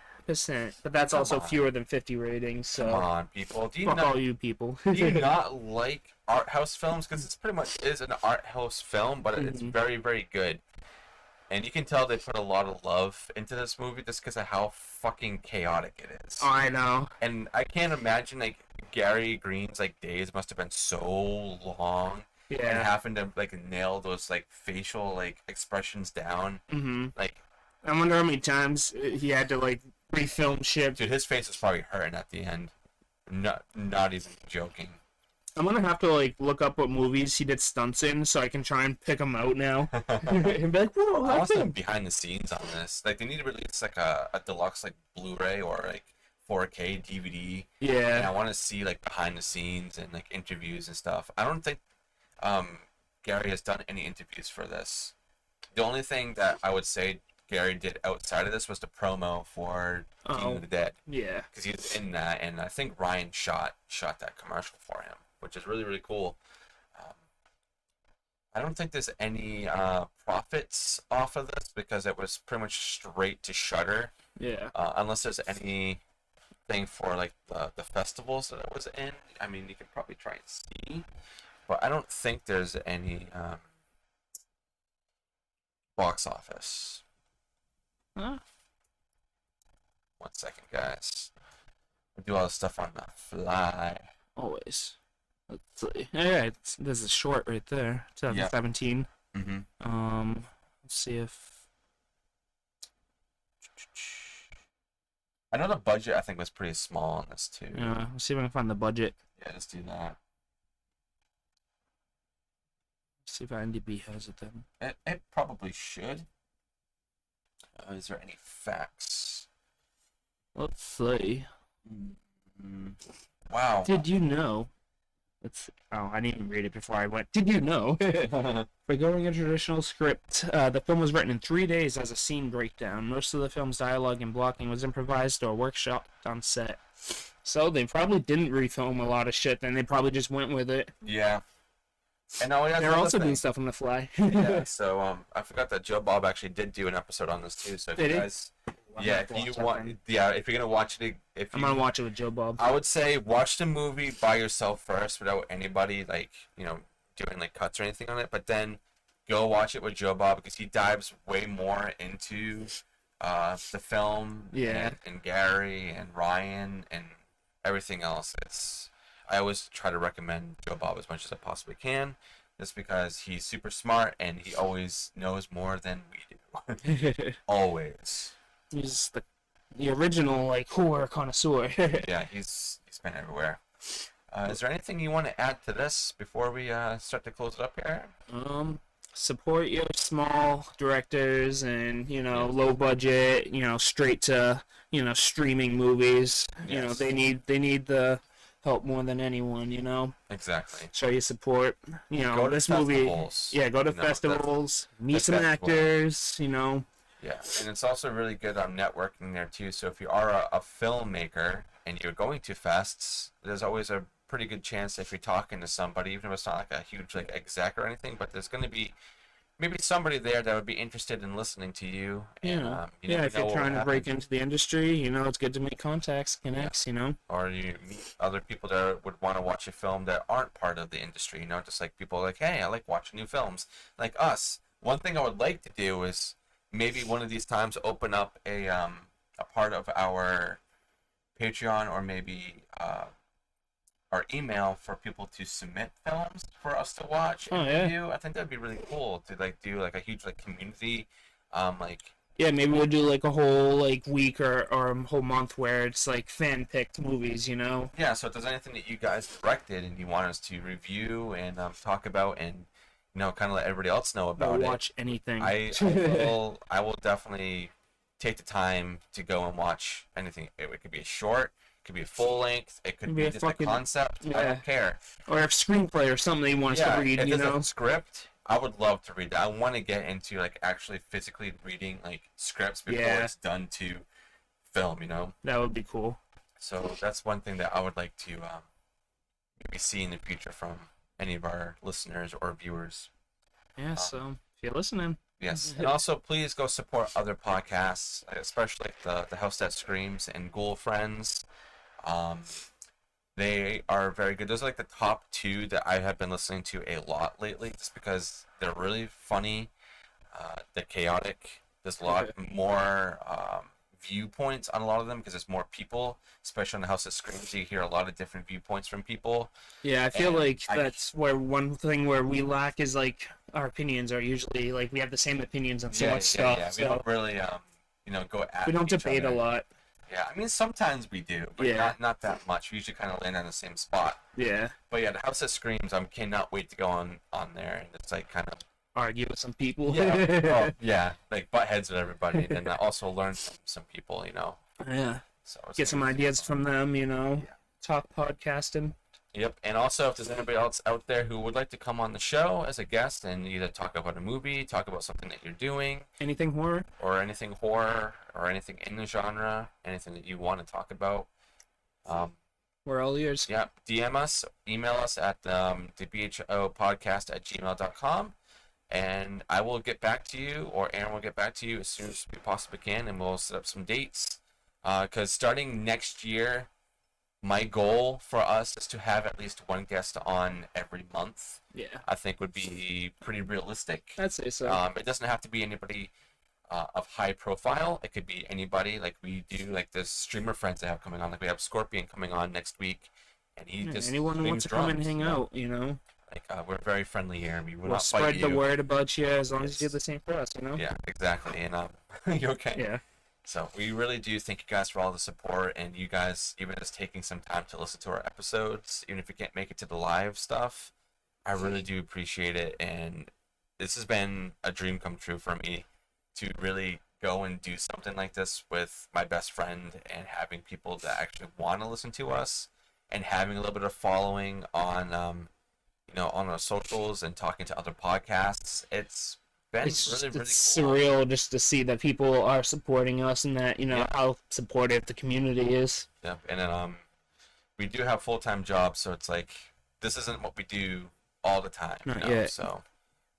B: but that's also
A: on.
B: fewer than 50 ratings. So
A: Come on, people.
B: fuck all you people.
A: Do you not like art house films? Because this pretty much is an art house film, but it's very, very good. And you can tell they put a lot of love into this movie just because of how fucking chaotic it is.
B: Oh, I know.
A: And I can't imagine, like, Gary Green's, like, days must have been so long. And
B: Yeah.
A: having to, like, nail those, like, facial, like, expressions down. Like,
B: I wonder how many times he had to like refilm shit.
A: dude, his face was probably hurting at the end. Not even joking.
B: I'm gonna have to like look up what movies he did stunts in so I can try and pick them out now. And be like, whoa,
A: I
B: that's
A: want some
B: him.
A: behind the scenes on this. Like, they need to release, like, a deluxe, like, Blu-ray or, like, 4K DVD. And I
B: Yeah.
A: want to see, like, behind the scenes and, like, interviews and stuff. I don't think Gary has done any interviews for this. The only thing that I would say Gary did outside of this was the promo for King of the Dead.
B: Yeah.
A: Because he's in that, and I think Ryan shot that commercial for him, which is really, really cool. I don't think there's any profits off of this because it was pretty much straight to Shudder.
B: Yeah.
A: Unless there's anything for like the festivals that it was in. I mean, you could probably try and see, but I don't think there's any box office.
B: Huh?
A: 1 second, guys. I do all this stuff on the fly.
B: Always. Let's see. Yeah, there's a short right there. 2017.
A: Mm-hmm.
B: Let's see if.
A: I know the budget I think was pretty small on this too.
B: Let's see if I can find the budget.
A: Yeah, let's do that.
B: See if IMDb has it then.
A: It probably should. Is there any facts?
B: Let's see.
A: Wow.
B: Did you know? I didn't even read it before I went. Did you know? For going a traditional script, the film was written in 3 days as a scene breakdown. Most of the film's dialogue and blocking was improvised or workshopped on set. So they probably didn't refilm a lot of shit. Then they probably just went with it.
A: Yeah. And now
B: They're also doing stuff on the fly.
A: Yeah. So I forgot that Joe Bob actually did do an episode on this too. So if you guys. Yeah, if you want, if you're gonna watch it,
B: I'm gonna watch it with Joe Bob.
A: I would say watch the movie by yourself first, without anybody like doing like cuts or anything on it. But then go watch it with Joe Bob because he dives way more into the film.
B: Yeah.
A: And Gary and Ryan and everything else. I always try to recommend Joe Bob as much as I possibly can, just because he's super smart and he always knows more than we do. Always.
B: He's the original like horror connoisseur.
A: Yeah, he's been everywhere. Is there anything you want to add to this before we start to close it up here?
B: Support your small directors and low budget, straight to streaming movies.
A: Yes.
B: They need the help more than anyone.
A: Exactly.
B: Show your support.
A: Go to
B: this movie.
A: festivals.
B: Yeah, go to festivals. Meet some
A: festival.
B: actors.
A: Yeah, and it's also really good on networking there too. So if you are a filmmaker and you're going to fests, there's always a pretty good chance if you're talking to somebody, even if it's not like a huge like exec or anything, but there's going to be maybe somebody there that would be interested in listening to you. And,
B: if you're trying to break into the industry, it's good to make contacts, connects.
A: Or you meet other people that would want to watch a film that aren't part of the industry. Just like people like, hey, I like watching new films, like us. One thing I would like to do is maybe one of these times open up a part of our Patreon or maybe our email for people to submit films for us to watch and review. I think that'd be really cool to like do like a huge like community like
B: Yeah, maybe we'll do like a whole like week or a whole month where it's like fan picked movies, you know?
A: Yeah, so if there's anything that you guys directed and you want us to review and talk about and kind of let everybody else know
B: Or
A: about it,
B: watch anything.
A: I will definitely take the time to go and watch anything. It could be a short, it could be a full length, it could
B: Maybe
A: be
B: a
A: just a
B: fucking-
A: concept. I
B: yeah.
A: don't care.
B: Or a screenplay or something that you want us
A: Yeah,
B: to read,
A: if
B: you
A: there's
B: know?
A: a script, I would love to read that. I want to get into like actually physically reading like scripts before
B: Yeah.
A: it's done to film.
B: That would be cool.
A: So that's one thing that I would like to maybe see in the future from any of our listeners or viewers.
B: Yeah, so if you're listening.
A: Yes, and also please go support other podcasts, especially like the House That Screams and Ghoul Friends. They are very good. Those are like the top two that I have been listening to a lot lately, just because they're really funny. They're chaotic. There's a lot more viewpoints on a lot of them because there's more people, especially on the House That Screams. You hear a lot of different viewpoints from people.
B: Yeah, I feel
A: And
B: like that's where one thing where we lack is like our opinions are usually like we have the same opinions on so much stuff.
A: Yeah. We
B: So
A: don't really go at
B: we don't
A: each
B: debate
A: other.
B: a lot.
A: Yeah, I mean sometimes we do, but
B: Yeah.
A: not that much. We usually kind of land on the same spot.
B: Yeah.
A: But yeah, the House That Screams, I cannot wait to go on there, and it's like kind of
B: Argue with some people.
A: yeah, like butt heads with everybody, and then also learn from some people,
B: Yeah.
A: So it's
B: Get some
A: gonna be
B: ideas
A: fun.
B: from them, you know.
A: Yeah.
B: Talk podcasting.
A: Yep, and also if there's anybody else out there who would like to come on the show as a guest and either talk about a movie, talk about something that you're doing,
B: Anything horror?
A: or anything horror, or anything in the genre, anything that you want to talk about,
B: We're all ears.
A: yeah, DM us, email us at thebhopodcast@gmail.com, and I will get back to you, or Aaron will get back to you as soon as we possibly can, and we'll set up some dates. Because starting next year, my goal for us is to have at least one guest on every month.
B: Yeah.
A: I think would be pretty realistic.
B: I'd say so.
A: It doesn't have to be anybody of high profile. It could be anybody, like we do, like the streamer friends I have coming on. Like we have Scorpion coming on next week, and he
B: Yeah,
A: just
B: anyone who wants
A: swings
B: to come and
A: drums,
B: hang
A: you know?
B: out, you know.
A: Like we're very friendly here, and we will
B: We'll
A: not fight
B: spread the
A: you.
B: word about you as long as
A: Yes.
B: you do the same for us, you know.
A: Yeah, exactly. And you're okay.
B: Yeah.
A: So we really do thank you guys for all the support, and you guys even just taking some time to listen to our episodes, even if you can't make it to the live stuff. I really do appreciate it, and this has been a dream come true for me to really go and do something like this with my best friend, and having people that actually want to listen to us, and having a little bit of following on on our socials and talking to other podcasts. It's been
B: It's
A: really,
B: just,
A: really
B: it's
A: cool.
B: surreal just to see that people are supporting us and that, you know,
A: Yeah.
B: how supportive the community is.
A: Yep, and then we do have full-time jobs, so it's like this isn't what we do all the time.
B: Not yet.
A: So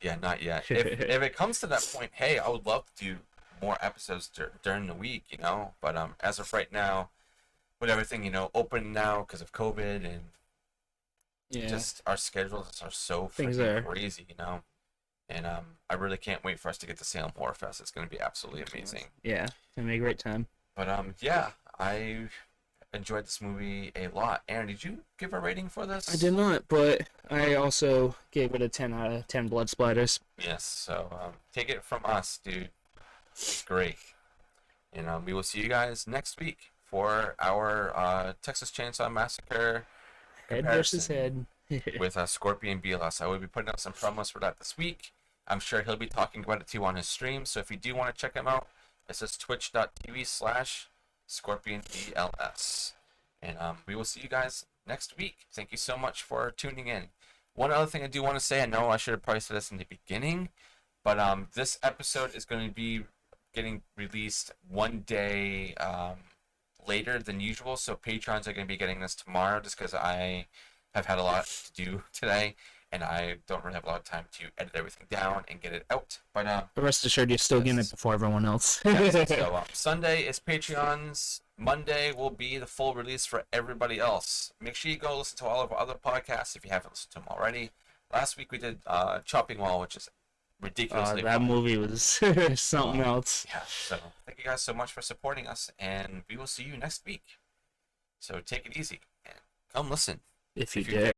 A: yeah, not yet. if it comes to that point, hey, I would love to do more episodes during the week, But as of right now, with everything open now because of COVID, and
B: Yeah.
A: just our schedules are so
B: Things
A: freaking
B: are-
A: crazy, And I really can't wait for us to get to Salem Horror Fest. It's going to be absolutely amazing.
B: Yeah. It's gonna be a great time.
A: But yeah, I enjoyed this movie a lot. Aaron, did you give a rating for this?
B: I did not, but I also gave it a 10 out of 10 blood splatters.
A: Yes. So take it from us, dude. It's great. And we will see you guys next week for our Texas Chainsaw Massacre
B: Head versus head.
A: with Scorpion BLS. I will be putting out some promos for that this week. I'm sure he'll be talking about it too on his stream. So if you do want to check him out, it says twitch.tv/ScorpionBLS. And we will see you guys next week. Thank you so much for tuning in. One other thing I do want to say, I know I should have probably said this in the beginning, but this episode is going to be getting released one day later than usual. So patrons are going to be getting this tomorrow, just because I have had a lot to do today, and I don't really have a lot of time to edit everything down and get it out. But
B: Rest assured, you're still getting
A: Yes.
B: it before everyone else.
A: yes, so Sunday is Patreons. Monday will be the full release for everybody else. Make sure you go listen to all of our other podcasts if you haven't listened to them already. Last week we did Chopping Wall, which is ridiculously
B: That
A: fun.
B: movie was something else.
A: Yeah, so thank you guys so much for supporting us, and we will see you next week. So take it easy and come listen.
B: If you
A: If you
B: dare.